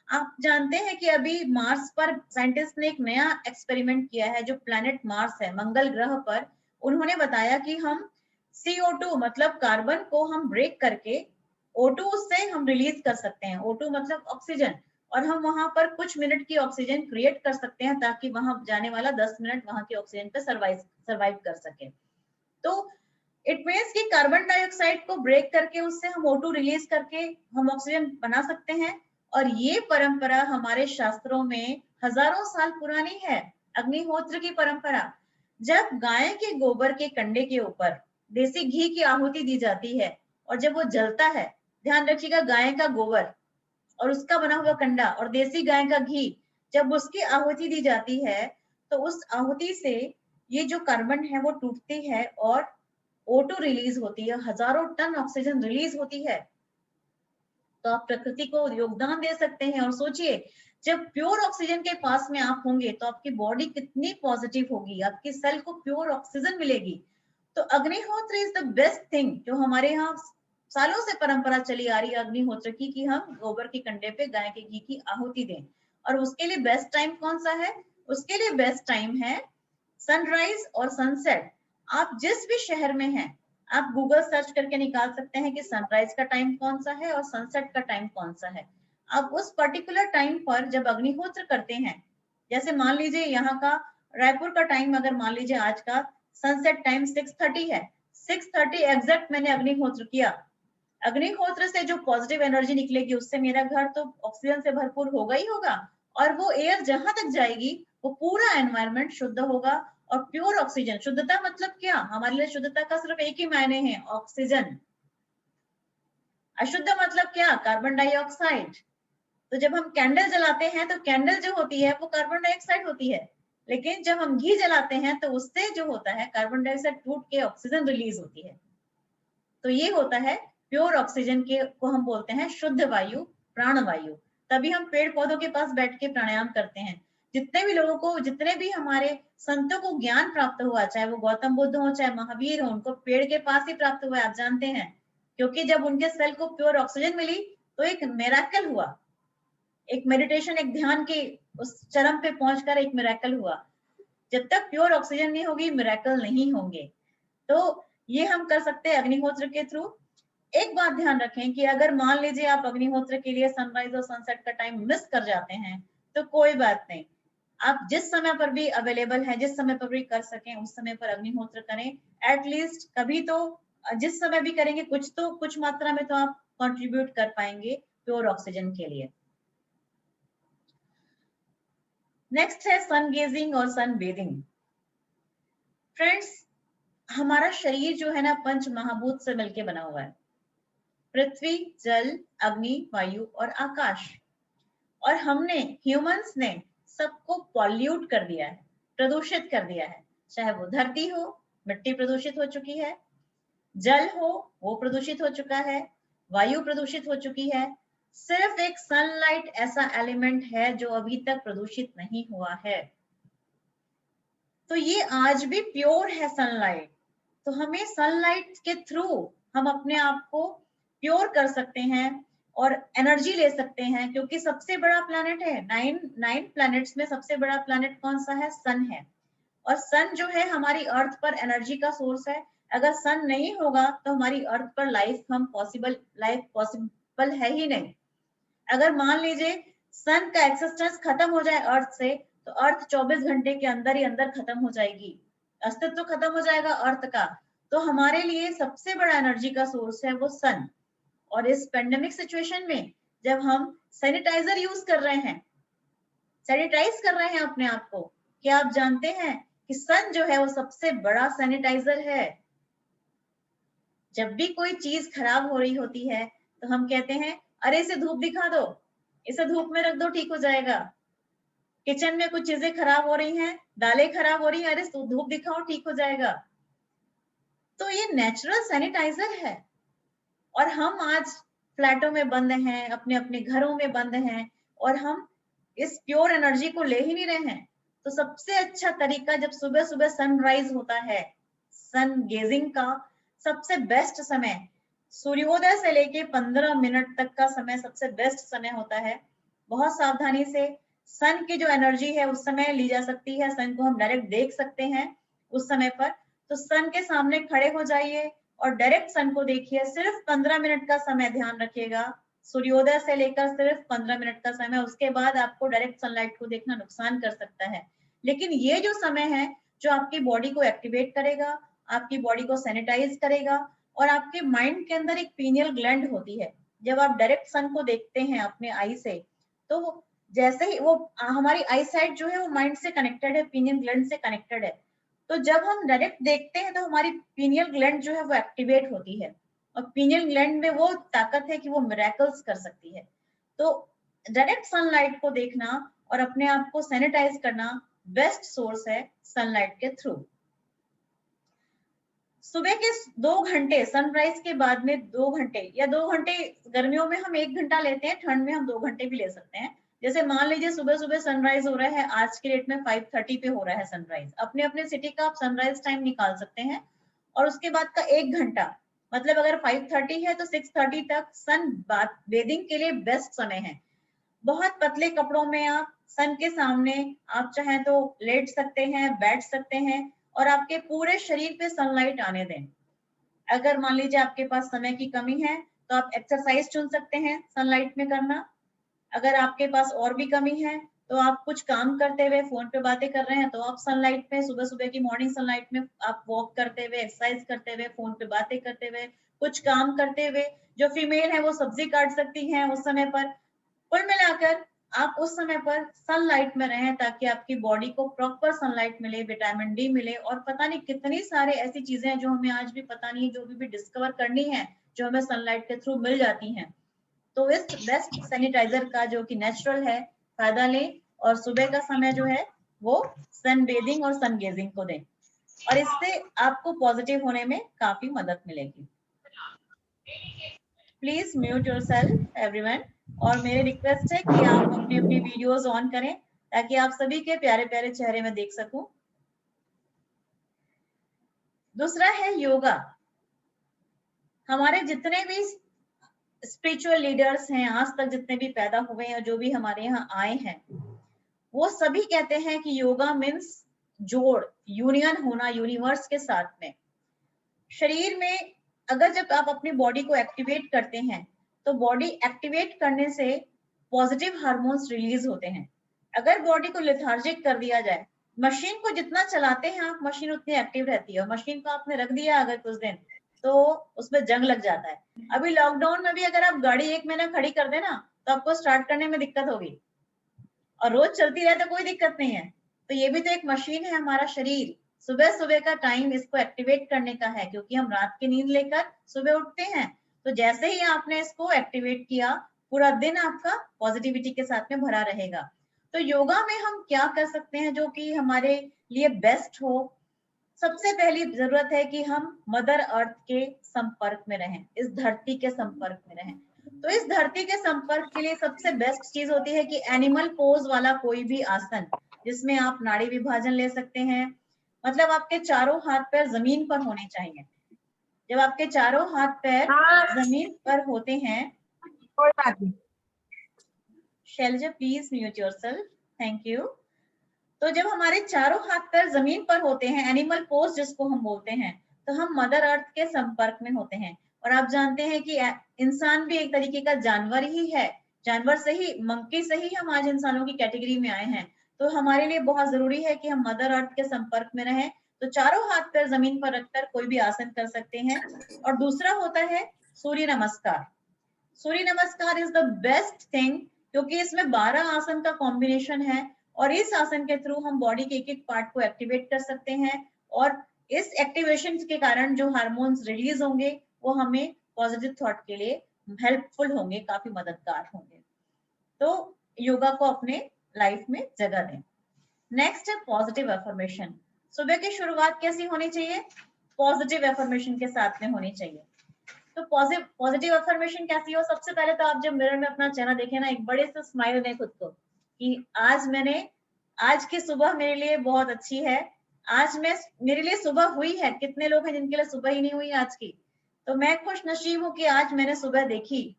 आप जानते हैं कि अभी मार्स पर साइंटिस्ट ने एक नया एक्सपेरिमेंट किया है, जो प्लैनेट मार्स है, मंगल ग्रह पर। उन्होंने बताया कि हम CO2 मतलब कार्बन को हम ब्रेक करके O2 से हम रिलीज कर सकते हैं। O2 मतलब ऑक्सीजन, और हम वहां पर कुछ मिनट की ऑक्सीजन क्रिएट कर सकते हैं, ताकि वहां जाने वाला 10 मिनट वहां की ऑक्सीजन पे सर्वाइव कर सके। तो इट मीन्स कि कार्बन डाइऑक्साइड को ब्रेक करके उससे हम O2 रिलीज करके हम ऑक्सीजन बना सकते हैं। और ये परंपरा हमारे शास्त्रों में हजारों साल पुरानी है, अग्निहोत्र की परंपरा। जब गाय के गोबर के कंडे के ऊपर देसी घी की आहुति दी जाती है, और जब वो जलता है, ध्यान रखिएगा, गाय का गोबर और उसका बना हुआ कंडा और देसी गाय का घी, जब उसकी आहुति दी जाती है, तो उस आहुति से ये जो कार्बन है वो टूटती है और O2 रिलीज होती है, हजारों टन ऑक्सीजन रिलीज होती है। तो आप प्रकृति को योगदान दे सकते हैं। और सोचिए, जब प्योर ऑक्सीजन के पास में आप होंगे तो आपकी बॉडी कितनी पॉजिटिव होगी, आपकी सेल को प्योर ऑक्सीजन मिलेगी। तो अग्निहोत्र इज द बेस्ट थिंग, जो हमारे यहाँ सालों से परंपरा चली आ रही है अग्निहोत्र की, कि हम गोबर के कंडे पे गाय के घी की आहुति दें। और उसके लिए बेस्ट टाइम कौन सा है? उसके लिए बेस्ट टाइम है सनराइज और सनसेट। आप जिस भी शहर में हैं, आप गूगल सर्च करके निकाल सकते हैं कि सनराइज का टाइम कौन सा है और सनसेट का टाइम कौन सा है। आप उस पर्टिकुलर टाइम पर जब अग्निहोत्र करते हैं, जैसे मान लीजिए यहाँ का रायपुर का टाइम, अगर मान लीजिए आज का सनसेट टाइम 6:30 है, 6:30 एग्जैक्ट मैंने अग्निहोत्र किया। अग्निहोत्र से जो पॉजिटिव एनर्जी निकलेगी उससे मेरा घर तो ऑक्सीजन से भरपूर होगा ही होगा, और वो एयर जहां तक जाएगी वो पूरा एनवायरनमेंट शुद्ध होगा। और प्योर ऑक्सीजन, शुद्धता मतलब क्या? हमारे लिए शुद्धता का सिर्फ एक ही मायने है, ऑक्सीजन। अशुद्ध मतलब क्या? Carbon dioxide. तो जब हम कैंडल जलाते हैं तो कैंडल जो होती है वो कार्बन डाइऑक्साइड होती है, लेकिन जब हम घी जलाते हैं तो उससे जो होता है कार्बन डाइऑक्साइड टूट के ऑक्सीजन रिलीज होती है। तो ये होता है प्योर ऑक्सीजन के को हम बोलते हैं शुद्ध वायु, प्राणवायु। तभी हम पेड़ पौधों के पास बैठ के प्राणायाम करते हैं। जितने भी लोगों को, जितने भी हमारे संतों को ज्ञान प्राप्त हुआ, चाहे वो गौतम बुद्ध हो चाहे महावीर हो, उनको पेड़ के पास ही प्राप्त हुआ है, आप जानते हैं। क्योंकि जब उनके सेल को प्योर ऑक्सीजन मिली तो एक मिरेकल हुआ, एक मेडिटेशन, एक ध्यान के उस चरम पे पहुंचकर एक मिरेकल हुआ। जब तक प्योर ऑक्सीजन नहीं होगी, मिरेकल नहीं होंगे। तो ये हम कर सकते हैं अग्निहोत्र के थ्रू। एक बात ध्यान रखें कि अगर मान लीजिए आप अग्निहोत्र के लिए सनराइज और सनसेट का टाइम मिस कर जाते हैं तो कोई बात नहीं, आप जिस समय पर भी अवेलेबल है, जिस समय पर भी कर सकें उस समय पर अग्निहोत्र करें। एटलीस्ट कभी तो, जिस समय भी करेंगे कुछ तो, कुछ मात्रा में तो आप कंट्रीब्यूट कर पाएंगे प्योर ऑक्सीजन के लिए। नेक्स्ट है सन गेजिंग और सन बेदिंग। फ्रेंड्स, हमारा शरीर जो है ना पंच महाभूत से मिलके बना हुआ है, पृथ्वी, जल, अग्नि, वायु और आकाश। और हमने, ह्यूमंस ने सबको पॉल्यूट कर दिया है, प्रदूषित कर दिया है। चाहे वो धरती हो, मिट्टी प्रदूषित हो चुकी है, जल हो वो प्रदूषित हो चुका है, वायु प्रदूषित हो चुकी है। सिर्फ एक सनलाइट ऐसा एलिमेंट है जो अभी तक प्रदूषित नहीं हुआ है। तो ये आज भी प्योर है सनलाइट। तो हमें सनलाइट के थ्रू हम अपने आप को प्योर कर सकते हैं और एनर्जी ले सकते हैं, क्योंकि सबसे बड़ा प्लैनेट है, नाइन प्लैनेट्स में सबसे बड़ा प्लैनेट कौन सा है? सन है। और सन जो है हमारी अर्थ पर एनर्जी का सोर्स है। अगर सन नहीं होगा तो हमारी अर्थ पर लाइफ पॉसिबल है ही नहीं। अगर मान लीजिए सन का एक्सिस्टेंस खत्म हो जाए अर्थ से, तो अर्थ 24 घंटे के अंदर ही अंदर खत्म हो जाएगी, अस्तित्व तो खत्म हो जाएगा अर्थ का। तो हमारे लिए सबसे बड़ा एनर्जी का सोर्स है वो सन। और इस पेंडेमिक सिचुएशन में जब हम सैनिटाइजर यूज कर रहे हैं, सैनिटाइज कर रहे हैं अपने आप को, क्या आप जानते हैं कि सन जो है वो सबसे बड़ा सैनिटाइजर है। जब भी कोई चीज खराब हो रही होती है तो हम कहते हैं अरे इसे धूप दिखा दो, इसे धूप में रख दो, ठीक हो जाएगा। किचन में कुछ चीजें खराब हो रही हैं, दालें खराब हो रही हैं, अरे धूप दिखाओ, ठीक हो जाएगा। तो ये नेचुरल सैनिटाइजर है। और हम आज फ्लैटों में बंद हैं, अपने अपने घरों में बंद हैं, और हम इस प्योर एनर्जी को ले ही नहीं रहे हैं। तो सबसे अच्छा तरीका जब सुबह सुबह सनराइज होता है, सन गेजिंग का सबसे बेस्ट समय, सूर्योदय से लेके 15 मिनट तक का समय सबसे बेस्ट समय होता है। बहुत सावधानी से सन की जो एनर्जी है उस समय ली जा सकती है, सन को हम डायरेक्ट देख सकते हैं उस समय पर। तो सन के सामने खड़े हो जाइए और डायरेक्ट सन को देखिए। सिर्फ 15 मिनट का समय ध्यान रखिएगा, सूर्योदय से लेकर सिर्फ 15 मिनट का समय। उसके बाद आपको डायरेक्ट सनलाइट को देखना नुकसान कर सकता है। लेकिन ये जो समय है जो आपकी बॉडी को एक्टिवेट करेगा, आपकी बॉडी को सैनिटाइज करेगा, और आपके माइंड के अंदर एक पीनियल ग्लैंड होती है। जब आप डायरेक्ट सन को देखते हैं अपने आई से, तो जैसे ही वो हमारी आई साइट जो है वो माइंड से कनेक्टेड है, पीनियल ग्लैंड से कनेक्टेड है। तो जब हम डायरेक्ट देखते हैं तो हमारी पीनियल ग्लैंड जो है वो एक्टिवेट होती है, और पीनियल ग्लैंड में वो ताकत है कि वो मिरेकल्स कर सकती है। तो डायरेक्ट सनलाइट को देखना और अपने आप को सैनिटाइज करना बेस्ट सोर्स है सनलाइट के थ्रू। सुबह के 2 घंटे, सनराइज के बाद में 2 घंटे, या 2 घंटे, गर्मियों में हम 1 घंटा लेते हैं, ठंड में हम 2 घंटे भी ले सकते हैं। जैसे मान लीजिए सुबह सुबह सनराइज हो रहा है, आज के डेट में 5:30 पे हो रहा है सनराइज, अपने अपने सिटी का आप सनराइज टाइम निकाल सकते हैं। और उसके बाद का 1 घंटा, मतलब अगर 5:30 है तो 6:30 तक सन बेदिंग के लिए बेस्ट समय है। बहुत पतले कपड़ों में आप सन के सामने आप चाहें तो लेट सकते हैं, बैठ सकते हैं, और आपके पूरे शरीर पे सनलाइट आने दें। अगर मान लीजिए आपके पास समय की कमी है तो आप एक्सरसाइज चुन सकते हैं सनलाइट में करना। अगर आपके पास और भी कमी है तो आप कुछ काम करते हुए फोन पे बातें कर रहे हैं तो आप सनलाइट में, सुबह सुबह की मॉर्निंग सनलाइट में आप वॉक करते हुए, एक्सरसाइज करते हुए, फोन पे बातें करते हुए, कुछ काम करते हुए, जो फीमेल है वो सब्जी काट सकती हैं उस समय पर। कुल मिलाकर आप उस समय पर सनलाइट में रहें ताकि आपकी बॉडी को प्रॉपर सनलाइट मिले, विटामिन डी मिले, और पता नहीं कितनी सारे ऐसी चीजें हैं जो हमें आज भी पता नहीं, जो भी डिस्कवर करनी है, जो हमें सनलाइट के थ्रू मिल जाती हैं। तो इस बेस्ट सैनिटाइजर का जो कि नेचुरल है फायदा लें, और सुबह का समय जो है वो सन बेदिंग और सन गेजिंग को दें, और इससे आपको पॉजिटिव होने में काफी मदद मिलेगी। Please mute yourself everyone. और मेरी रिक्वेस्ट है कि आप अपनी अपनी वीडियोस ऑन करें ताकि आप सभी के प्यारे प्यारे चेहरे में देख सकूं। दूसरा है योगा। हमारे जितने भी स्पिरिचुअल लीडर्स हैं आज तक, जितने भी पैदा हुए हैं, जो भी हमारे यहाँ आए हैं, वो सभी कहते हैं कि योगा मीन्स जोड़, यूनियन होना यूनिवर्स के साथ में। शरीर में अगर जब आप अपनी बॉडी को एक्टिवेट करते हैं तो बॉडी एक्टिवेट करने से पॉजिटिव हार्मोन्स रिलीज होते हैं। अगर बॉडी को लेथार्जिक कर दिया जाए, मशीन को जितना चलाते हैं आप, मशीन उतनी एक्टिव रहती है, और मशीन को आपने रख दिया अगर कुछ दिन तो उसमें जंग लग जाता है। अभी लॉकडाउन में भी अगर आप गाड़ी 1 महीना खड़ी कर देना तो आपको स्टार्ट करने में दिक्कत होगी, और रोज चलती रहे तो कोई दिक्कत नहीं है। तो ये भी तो एक मशीन है हमारा शरीर। सुबह सुबह का टाइम इसको एक्टिवेट करने का है, क्योंकि हम रात की नींद लेकर सुबह उठते हैं। तो जैसे ही आपने इसको एक्टिवेट किया, पूरा दिन आपका पॉजिटिविटी के साथ में भरा रहेगा। तो योगा में हम क्या कर सकते हैं जो कि हमारे लिए बेस्ट हो? सबसे पहली जरूरत है कि हम मदर अर्थ के संपर्क में रहें, इस धरती के संपर्क में रहें। तो इस धरती के संपर्क के लिए सबसे बेस्ट चीज होती है कि एनिमल पोज वाला कोई भी आसन, जिसमें आप नाड़ी विभाजन ले सकते हैं। मतलब आपके चारों हाथ पैर जमीन पर होने चाहिए। जब आपके चारों हाथ पैर हाँ जमीन पर होते हैं, कोई बात नहीं। Shailaja please mute yourself, thank you. तो जब हमारे चारों हाथ पैर जमीन पर होते हैं, एनिमल पोज जिसको हम बोलते हैं, तो हम मदर अर्थ के संपर्क में होते हैं। और आप जानते हैं कि इंसान भी एक तरीके का जानवर ही है, जानवर से ही, मंकी से ही हम आज इंसानों की कैटेगरी में आए हैं। तो हमारे लिए बहुत जरूरी है कि हम मदर अर्थ के संपर्क में रहें। तो चारों हाथ पैर जमीन पर रखकर कोई भी आसन कर सकते हैं। और दूसरा होता है सूर्य नमस्कार। सूर्य नमस्कार इज द बेस्ट थिंग, क्योंकि इसमें 12 आसन का कॉम्बिनेशन है और इस आसन के थ्रू हम बॉडी के एक एक पार्ट को एक्टिवेट कर सकते हैं। और इस एक्टिवेशन के कारण जो हार्मोन्स रिलीज होंगे वो हमें पॉजिटिव थॉट के लिए हेल्पफुल होंगे, काफी मददगार होंगे। तो योगा को अपने लाइफ में जगह दें। नेक्स्ट है पॉजिटिव अफर्मेशन। सुबह की शुरुआत कैसी होनी चाहिए? पॉजिटिव अफर्मेशन के साथ में होनी चाहिए। तो पॉजिटिव अफर्मेशन कैसी हो? सबसे पहले तो आप जब मिरर में अपना चेहरा देखें ना, एक बड़े से स्माइल दें खुद को कि आज की सुबह मेरे लिए बहुत अच्छी है। मेरे लिए सुबह हुई है। कितने लोग हैं जिनके लिए सुबह ही नहीं हुई आज की? तो मैं खुश नसीब हूँ कि आज मैंने सुबह देखी।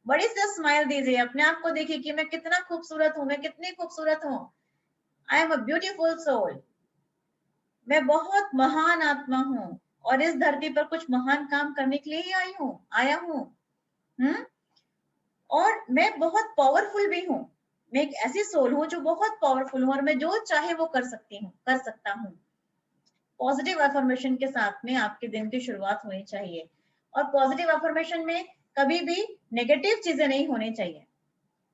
बड़ी से स्माइल दीजिए, अपने आप को देखिए कि मैं कितना खूबसूरत हूँ, मैं कितनी खूबसूरत हूँ। I am a beautiful soul. मैं बहुत महान आत्मा हूँ और इस धरती पर कुछ महान काम करने के लिए ही आया हूँ। और मैं बहुत पावरफुल भी हूँ। मैं एक ऐसी सोल हूँ जो बहुत पावरफुल हूँ और मैं जो चाहे वो कर सकता हूँ। पॉजिटिव अफर्मेशन के साथ में आपके दिन की शुरुआत होनी चाहिए। और पॉजिटिव अफर्मेशन में कभी भी नेगेटिव चीजें नहीं होनी चाहिए।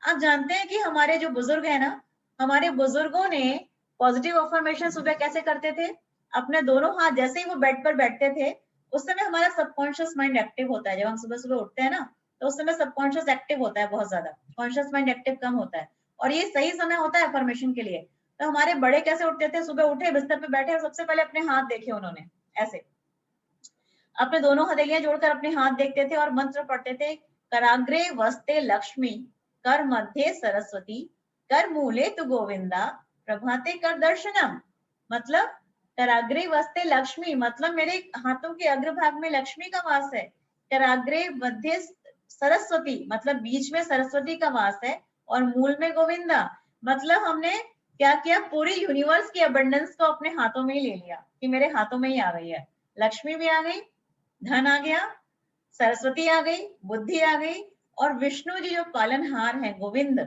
आप जानते हैं कि हमारे जो बुजुर्ग है ना, हमारे बुजुर्गों ने पॉजिटिव अफर्मेशन सुबह कैसे करते थे? अपने दोनों हाथ, जैसे ही वो बेड पर बैठते थे, उस समय हमारा सबकॉन्शियस माइंड एक्टिव होता है। जब हम सुबह सुबह उठते हैं ना, तो उस समय सबकॉन्शियस एक्टिव होता है बहुत ज्यादा, कॉन्शियस माइंड एक्टिव कम होता है। और ये सही समय होता है अफर्मेशन के लिए। तो हमारे बड़े कैसे उठते थे? सुबह उठे, बिस्तर पे बैठे और सबसे पहले अपने हाथ देखे उन्होंने, ऐसे अपने दोनों हथेलियां जोड़कर अपने हाथ देखते थे और मंत्र पढ़ते थे। कराग्रे वस्ते लक्ष्मी, कर मध्य सरस्वती, कर मूले तु गोविंदा, प्रभाते कर दर्शनम। मतलब कराग्रे वस्ते लक्ष्मी मतलब मेरे हाथों के अग्रभाग में लक्ष्मी का वास है। कराग्रे मध्य सरस्वती मतलब बीच में सरस्वती का वास है। और मूल में गोविंदा मतलब हमने क्या किया? पूरी यूनिवर्स की अबंडेंस को अपने हाथों में ही ले लिया कि मेरे हाथों में ही आ गई है। लक्ष्मी भी आ गई, धन आ गया, सरस्वती आ गई, बुद्धि आ गई। और विष्णु जी जो पालनहार हैं, गोविंद,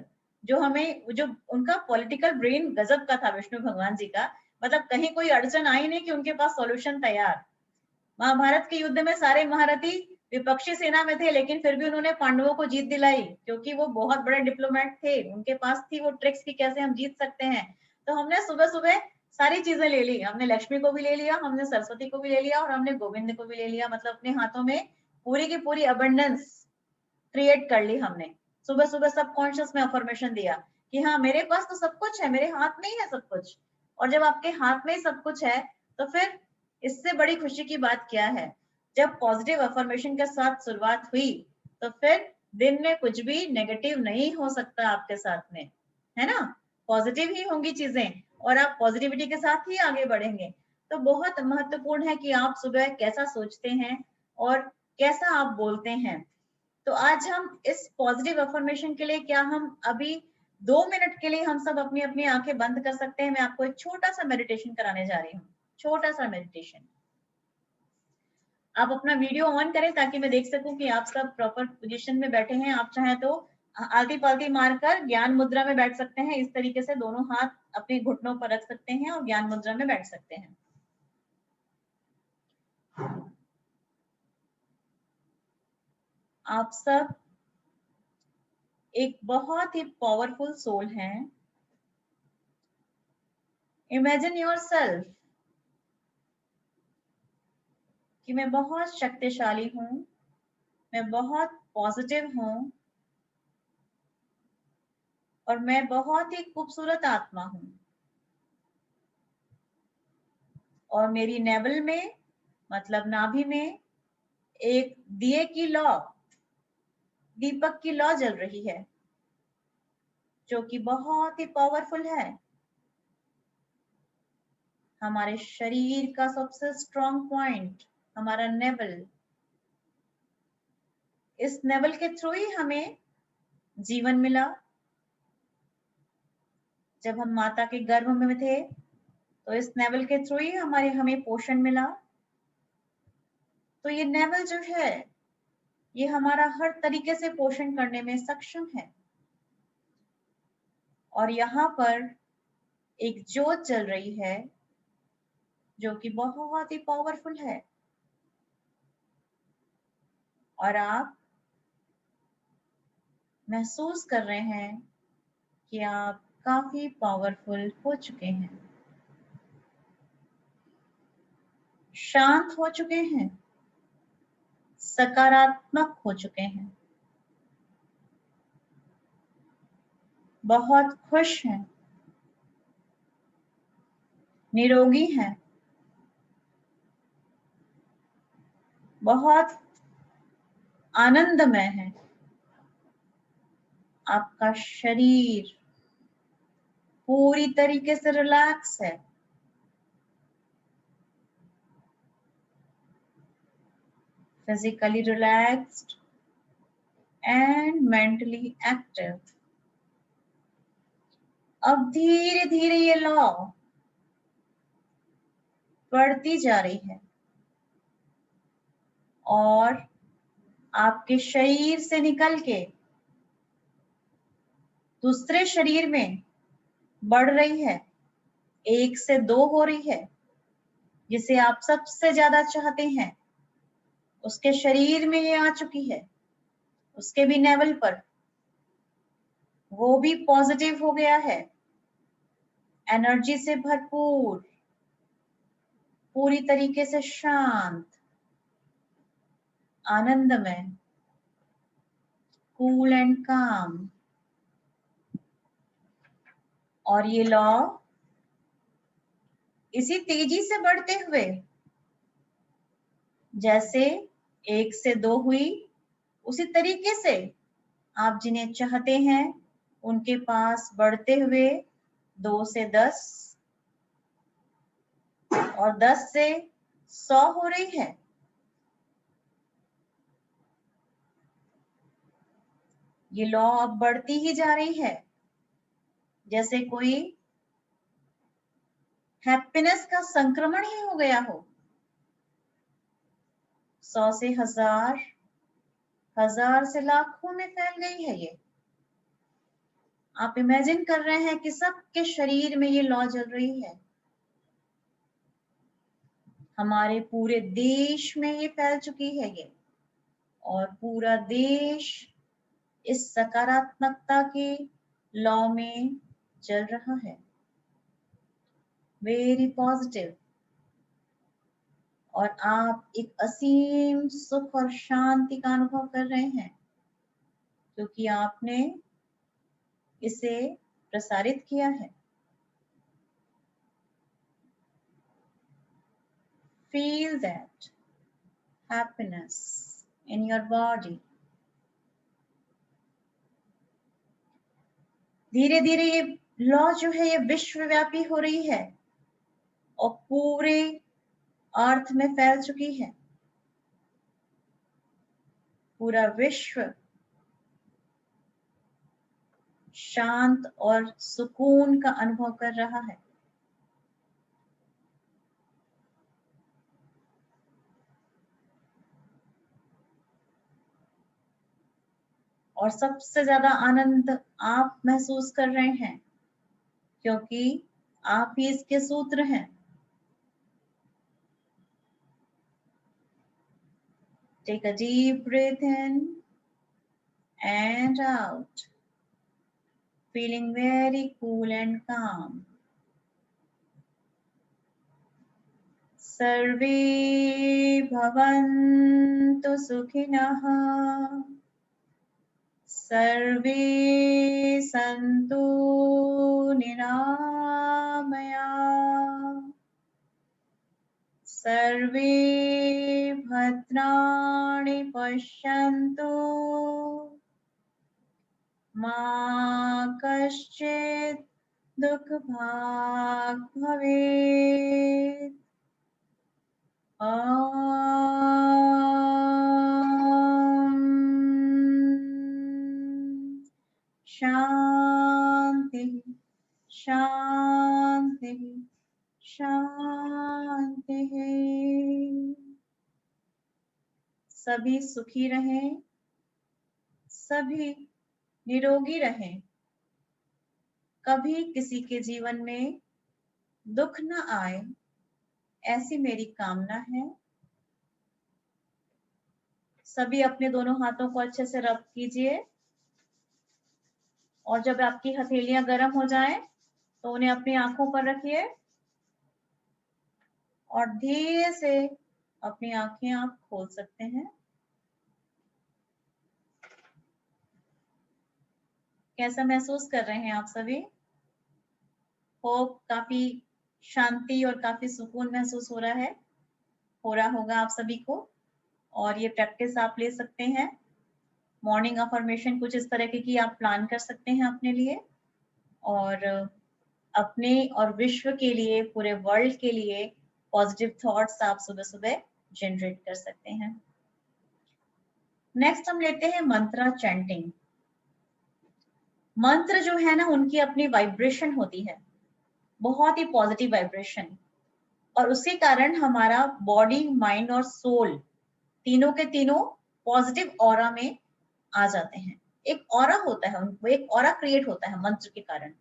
जो उनका पॉलिटिकल ब्रेन गजब का था विष्णु भगवान जी का। मतलब कहीं कोई अड़चन आई नहीं कि उनके पास सॉल्यूशन तैयार। महाभारत के युद्ध में सारे महारथी विपक्षी सेना में थे, लेकिन फिर भी उन्होंने पांडवों को जीत दिलाई, क्योंकि वो बहुत बड़े डिप्लोमेट थे। उनके पास थी वो ट्रिक्स की कैसे हम जीत सकते हैं। तो हमने सुबह सुबह सारी चीजें ले ली। हमने लक्ष्मी को भी ले लिया, हमने सरस्वती को भी ले लिया और हमने गोविंद को भी ले लिया। मतलब अपने हाथों में पूरी की पूरी अबंडेंस क्रिएट कर ली हमने। सुबह सुबह सब कॉन्शियस में अफर्मेशन दिया कि हाँ, मेरे पास तो सब कुछ है, मेरे हाथ में ही है सब कुछ। और जब आपके हाथ में ही सब कुछ है, तो फिर इससे बड़ी खुशी की बात क्या है? जब पॉजिटिव अफर्मेशन के साथ शुरुआत हुई, तो फिर दिन में कुछ भी नेगेटिव नहीं हो सकता आपके साथ में, है ना? पॉजिटिव ही होंगी चीजें और आप पॉजिटिविटी के साथ ही आगे बढ़ेंगे। तो बहुत महत्वपूर्ण है कि आप सुबह कैसा सोचते हैं और कैसा आप बोलते हैं। तो आज हम इस पॉजिटिव अफर्मेशन के लिए क्या हम अभी 2 मिनट के लिए हम सब अपनी अपनी आंखें बंद कर सकते हैं? मैं आपको एक छोटा सा मेडिटेशन कराने जा रही हूँ, छोटा सा मेडिटेशन। आप अपना वीडियो ऑन करें ताकि मैं देख सकूं कि आप सब प्रॉपर पोजीशन में बैठे हैं। आप चाहें तो आलती पालती मारकर ज्ञान मुद्रा में बैठ सकते हैं। इस तरीके से दोनों हाथ अपने घुटनों पर रख सकते हैं और ज्ञान मुद्रा में बैठ सकते हैं। आप सब एक बहुत ही पावरफुल सोल हैं। इमेजिन योरसेल्फ कि मैं बहुत शक्तिशाली हूं, मैं बहुत पॉजिटिव हूं और मैं बहुत ही खूबसूरत आत्मा हूं। और मेरी नेवल में मतलब नाभि में एक दिए की लौ, दीपक की लौ जल रही है, जो कि बहुत ही पावरफुल है। हमारे शरीर का सबसे स्ट्रॉन्ग पॉइंट हमारा नेवल। इस नेवल के थ्रू ही हमें जीवन मिला। जब हम माता के गर्भ में थे तो इस नेवल के थ्रू ही हमें पोषण मिला। तो ये नेवल जो है ये हमारा हर तरीके से पोषण करने में सक्षम है। और यहाँ पर एक ज्योत जल रही है जो कि बहुत ही पावरफुल है। और आप महसूस कर रहे हैं कि आप काफी पावरफुल हो चुके हैं, शांत हो चुके हैं, सकारात्मक हो चुके हैं, बहुत खुश हैं, निरोगी हैं, बहुत आनंदमय है। आपका शरीर पूरी तरीके से रिलैक्स है। Physically relaxed and mentally active. अब धीरे धीरे ये लौ बढ़ती जा रही है और आपके शरीर से निकल के दूसरे शरीर में बढ़ रही है, 1 से 2 हो रही है। जिसे आप सबसे ज्यादा चाहते हैं उसके शरीर में ये आ चुकी है, उसके भी नेवल पर। वो भी पॉजिटिव हो गया है, एनर्जी से भरपूर, पूरी तरीके से शांत, आनंदमय, कूल एंड काम। और ये लॉ इसी तेजी से बढ़ते हुए जैसे 1 से 2 हुई, उसी तरीके से आप जिन्हें चाहते हैं उनके पास बढ़ते हुए 2 से 10 और 10 से 100 हो रही है। ये लॉ अब बढ़ती ही जा रही है, जैसे कोई हैप्पीनेस का संक्रमण ही हो गया हो। 100 से 1000, 1000 से लाखों में फैल गई है ये। आप इमेजिन कर रहे हैं कि सबके शरीर में ये लॉ जल रही है। हमारे पूरे देश में ये फैल चुकी है ये, और पूरा देश इस सकारात्मकता के लॉ में चल रहा है। Very positive. और आप एक असीम सुख और शांति का अनुभव कर रहे हैं क्योंकि आपने इसे प्रसारित किया है। Feel that happiness in your body. धीरे धीरे ये लॉ जो है ये विश्वव्यापी हो रही है और पूरे अर्थ में फैल चुकी है। पूरा विश्व शांत और सुकून का अनुभव कर रहा है। और सबसे ज्यादा आनंद आप महसूस कर रहे हैं क्योंकि आप ही इसके सूत्र हैं। Take a deep breath in and out, feeling very cool and calm. सर्वे भवन्तु सुखिनः, सर्वे सन्तु निरामया, सर्वे भद्राणि पश्यन्तु मा कश्चित् दुःखभाग् भवेत्। शांति शांति शांति। सभी सुखी रहें, सभी निरोगी रहें, कभी किसी के जीवन में दुख न आए, ऐसी मेरी कामना है। सभी अपने दोनों हाथों को अच्छे से रब कीजिए और जब आपकी हथेलियां गर्म हो जाएं तो उन्हें अपनी आंखों पर रखिए और धीरे से अपनी आंखें आप खोल सकते हैं। कैसा महसूस कर रहे हैं आप सभी? होप काफी शांति और काफी सुकून महसूस हो रहा होगा आप सभी को। और ये प्रैक्टिस आप ले सकते हैं। मॉर्निंग अफर्मेशन कुछ इस तरह की आप प्लान कर सकते हैं अपने लिए और अपने और विश्व के लिए, पूरे वर्ल्ड के लिए पॉजिटिव थॉट्स आप सुबह सुबह जनरेट कर सकते हैं। नेक्स्ट हम लेते हैं मंत्रा चैंटिंग। मंत्र जो है ना, उनकी अपनी वाइब्रेशन होती है, बहुत ही पॉजिटिव वाइब्रेशन, और उसके कारण हमारा बॉडी, माइंड और सोल तीनों के तीनों पॉजिटिव ऑरा में आ जाते हैं। एक ऑरा होता है उनको, एक ऑरा क्रिएट होता है मंत्र के कारण,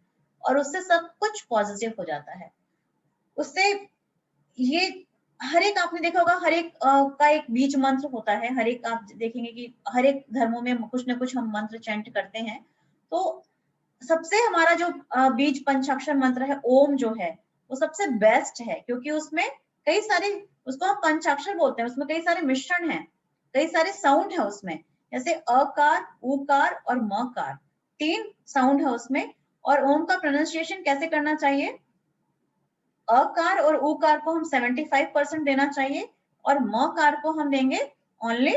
और उससे सब कुछ पॉजिटिव हो जाता है। उससे ये हर एक, आपने देखा होगा हर एक का एक बीज मंत्र होता है। हर एक आप देखेंगे कि हर एक धर्मों में कुछ ना कुछ हम मंत्र चैंट करते हैं। तो सबसे हमारा जो बीज पंचाक्षर मंत्र है, ओम जो है, वो सबसे बेस्ट है, क्योंकि उसमें कई सारे, उसको हम पंचाक्षर बोलते हैं, उसमें कई सारे मिश्रण हैं, कई सारे साउंड है उसमें, जैसे अकार, उकार और मकार, 3 साउंड है उसमें। और ओम का प्रोनाउंसिएशन कैसे करना चाहिए? अकार और उकार को हम 75% देना चाहिए और मकार को हम देंगे ओनली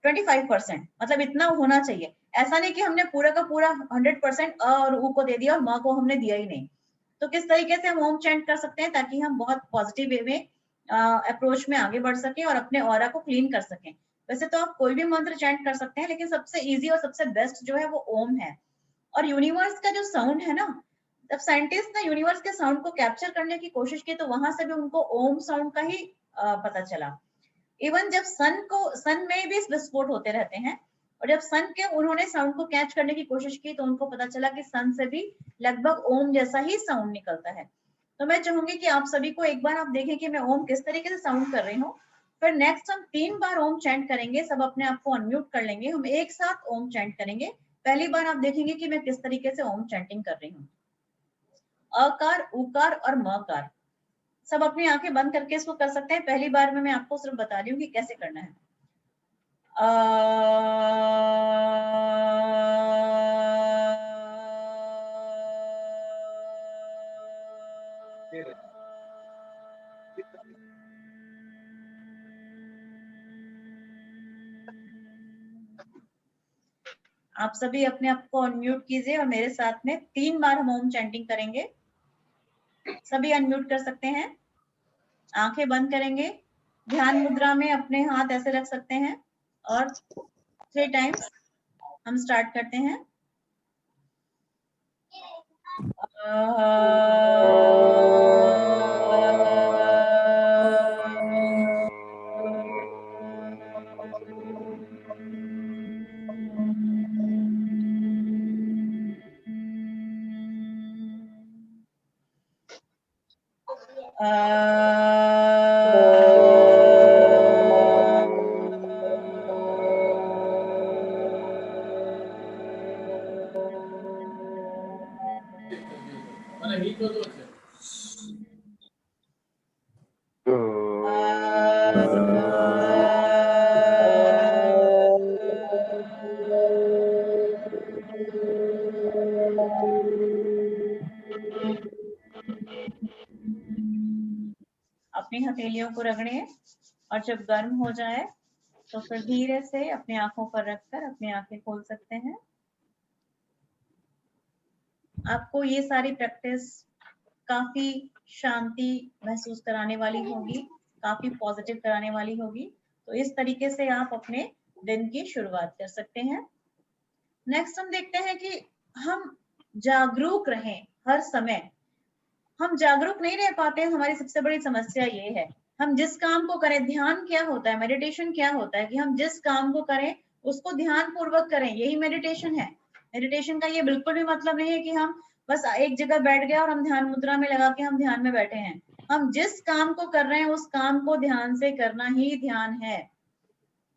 25%, मतलब इतना होना चाहिए। ऐसा नहीं कि हमने पूरा का पूरा 100% अ और उ को दे दिया और म को हमने दिया ही नहीं। तो किस तरीके से हम ओम चैंट कर सकते हैं ताकि हम बहुत पॉजिटिव वे में अप्रोच में आगे बढ़ सके और अपने ऑरा को क्लीन कर सकें। वैसे तो आप कोई भी मंत्र चैंट कर सकते हैं, लेकिन सबसे इजी और सबसे बेस्ट जो है वो ओम है। और यूनिवर्स का जो साउंड है ना, जब साइंटिस्ट ने यूनिवर्स के साउंड को कैप्चर करने की कोशिश की तो वहां से भी उनको ओम साउंड का ही पता चला। इवन जब सन में भी विस्फोट होते रहते हैं, और जब सन के उन्होंने साउंड को कैच करने की कोशिश की तो उनको पता चला कि सन से भी लगभग ओम जैसा ही साउंड निकलता है। तो मैं चाहूंगी कि आप सभी को एक बार आप देखें कि मैं ओम किस तरीके से साउंड कर रही हूँ। फिर नेक्स्ट हम 3 बार ओम चैंट करेंगे, सब अपने आप को अनम्यूट कर लेंगे, हम एक साथ ओम चैंट करेंगे। पहली बार आप देखेंगे कि मैं किस तरीके से ओम चैंटिंग कर रही हूँ। अकार, उकार और मकार, सब अपनी आंखें बंद करके इसको कर सकते हैं। पहली बार में मैं आपको सिर्फ बता रही हूँ कि कैसे करना है। आप सभी अपने आप को अनम्यूट कीजिए और मेरे साथ में 3 बार हम ओम चैंटिंग करेंगे। सभी अनम्यूट कर सकते हैं, आंखें बंद करेंगे, ध्यान मुद्रा में अपने हाथ ऐसे रख सकते हैं और 3 टाइम्स हम स्टार्ट करते हैं। अपनी हथेलियों को रगड़ें और जब गर्म हो जाए तो फिर धीरे से अपनी आंखों पर रखकर अपनी आंखें खोल सकते हैं। आपको ये सारी प्रैक्टिस काफी शांति महसूस कराने वाली होगी, काफी पॉजिटिव कराने वाली होगी। तो इस तरीके से आप अपने दिन की शुरुआत कर सकते हैं। नेक्स्ट हम देखते हैं कि हम जागरूक रहें हर समय। हम जागरूक नहीं रह पाते हैं, हमारी सबसे बड़ी समस्या ये है। हम जिस काम को करें, ध्यान क्या होता है, मेडिटेशन क्या होता है कि हम जिस काम को करें उसको ध्यान पूर्वक करें, यही मेडिटेशन है। मेडिटेशन का ये बिल्कुल भी मतलब नहीं है कि हम बस एक जगह बैठ गए और हम ध्यान मुद्रा में लगा के हम ध्यान में बैठे हैं। हम जिस काम को कर रहे हैं उस काम को ध्यान से करना ही ध्यान है,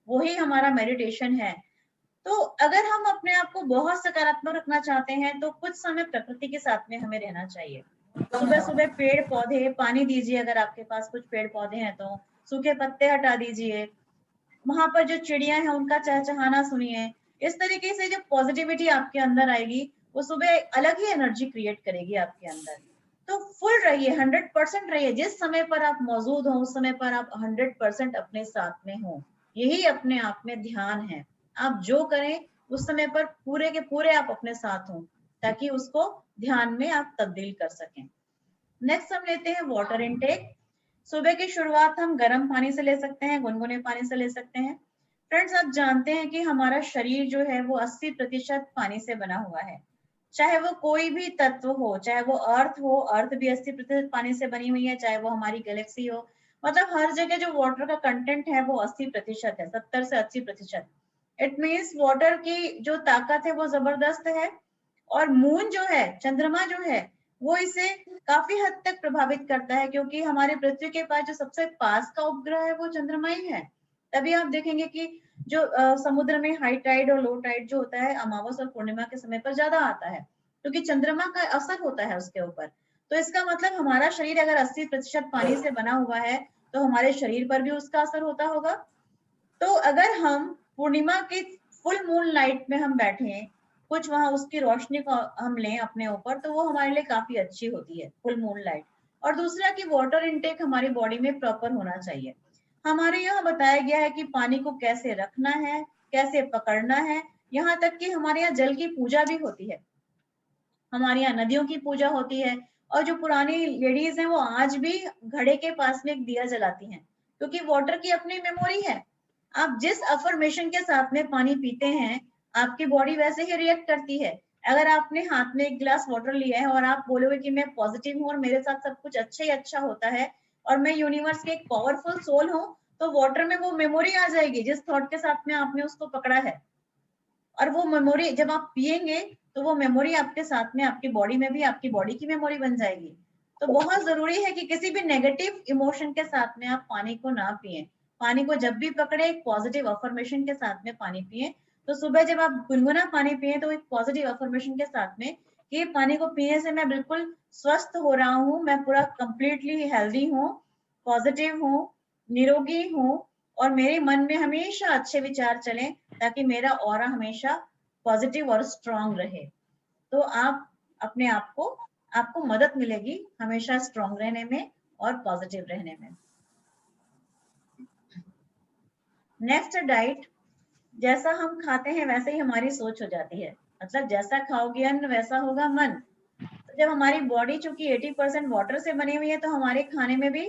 वही हमारा मेडिटेशन है। तो अगर हम अपने आप को बहुत सकारात्मक रखना चाहते हैं तो कुछ समय प्रकृति के साथ में हमें रहना चाहिए। सुबह सुबह पेड़ पौधे पानी दीजिए, अगर आपके पास कुछ पेड़ पौधे हैं तो सूखे पत्ते हटा दीजिए, वहां पर जो चिड़िया हैं उनका चहचहाना सुनिए। इस तरीके से जो पॉजिटिविटी आपके अंदर आएगी वो सुबह अलग ही एनर्जी क्रिएट करेगी आपके अंदर। तो फुल रहिए, 100% रहिए। जिस समय पर आप मौजूद हो उस समय पर आप 100% अपने साथ में हो, यही अपने आप में ध्यान है। आप जो करें उस समय पर पूरे के पूरे आप अपने साथ हो, ताकि उसको ध्यान में आप तब्दील कर सकें। नेक्स्ट हम लेते हैं वाटर इनटेक। सुबह की शुरुआत हम गर्म पानी से ले सकते हैं, गुनगुने पानी से ले सकते हैं। फ्रेंड्स, आप जानते हैं कि हमारा शरीर जो है वो 80% पानी से बना हुआ है। चाहे वो कोई भी तत्व हो, चाहे वो अर्थ हो, अर्थ भी 80% पानी से बनी हुई है, चाहे वो हमारी गैलेक्सी हो, मतलब हर जगह जो वाटर का कंटेंट है वो 80% है, 70 से 80%। इट मीन्स वाटर की जो ताकत है वो जबरदस्त है। और मून जो है, चंद्रमा जो है, वो इसे काफी हद तक प्रभावित करता है, क्योंकि हमारे पृथ्वी के पास जो सबसे पास का उपग्रह है वो चंद्रमा ही है। तभी आप देखेंगे कि जो समुद्र में हाई टाइड और लो टाइड जो होता है अमावस और पूर्णिमा के समय पर ज्यादा आता है, क्योंकि चंद्रमा का असर होता है उसके ऊपर। तो इसका मतलब हमारा शरीर अगर 80% पानी से बना हुआ है तो हमारे शरीर पर भी उसका असर होता होगा। तो अगर हम पूर्णिमा की फुल मून लाइट में हम बैठे, कुछ वहां उसकी रोशनी को हम लें अपने ऊपर, तो वो हमारे लिए काफी अच्छी होती है फुल मून लाइट। और दूसरा कि वाटर इनटेक हमारी बॉडी में प्रॉपर होना चाहिए। हमारे यहाँ बताया गया है कि पानी को कैसे रखना है, कैसे पकड़ना है, यहाँ तक कि हमारे यहाँ जल की पूजा भी होती है, हमारे यहाँ नदियों की पूजा होती है। और जो पुरानी लेडीज हैं वो आज भी घड़े के पास में एक दिया जलाती हैं, क्योंकि वाटर की अपनी मेमोरी है। आप जिस अफर्मेशन के साथ में पानी पीते हैं आपकी बॉडी वैसे ही रिएक्ट करती है। अगर आपने हाथ में एक गिलास वाटर लिया है और आप बोलोगे कि मैं पॉजिटिव हूँ और मेरे साथ सब कुछ अच्छा ही अच्छा होता है और मैं यूनिवर्स के एक पावरफुल सोल हूँ, तो वाटर में वो मेमोरी आ जाएगी जिस थॉट के साथ में आपने उसको पकड़ा है। और वो मेमोरी जब आप पिएंगे तो वो मेमोरी आपके साथ में आपकी बॉडी में भी आपकी बॉडी की मेमोरी बन जाएगी। तो बहुत जरूरी है कि किसी भी नेगेटिव इमोशन के साथ में आप पानी को ना पिए। पानी को जब भी पकड़े एक पॉजिटिव अफर्मेशन के साथ में पानी पिए। तो सुबह जब आप गुनगुना पानी पिए तो एक पॉजिटिव अफर्मेशन के साथ में कि पानी को पीने से मैं बिल्कुल स्वस्थ हो रहा हूँ, मैं पूरा कंप्लीटली हेल्दी हूँ, पॉजिटिव हूँ, निरोगी हूँ और मेरे मन में हमेशा अच्छे विचार चलें, ताकि मेरा ऑरा हमेशा पॉजिटिव और स्ट्रांग रहे। तो आप अपने आप को आपको मदद मिलेगी हमेशा स्ट्रांग रहने में और पॉजिटिव रहने में। Next, diet. जैसा हम खाते हैं वैसे ही हमारी सोच हो जाती है, मतलब जैसा खाओगे अन्न वैसा होगा मन। तो जब हमारी बॉडी चूंकि 80% वाटर से बनी हुई है तो हमारे खाने में भी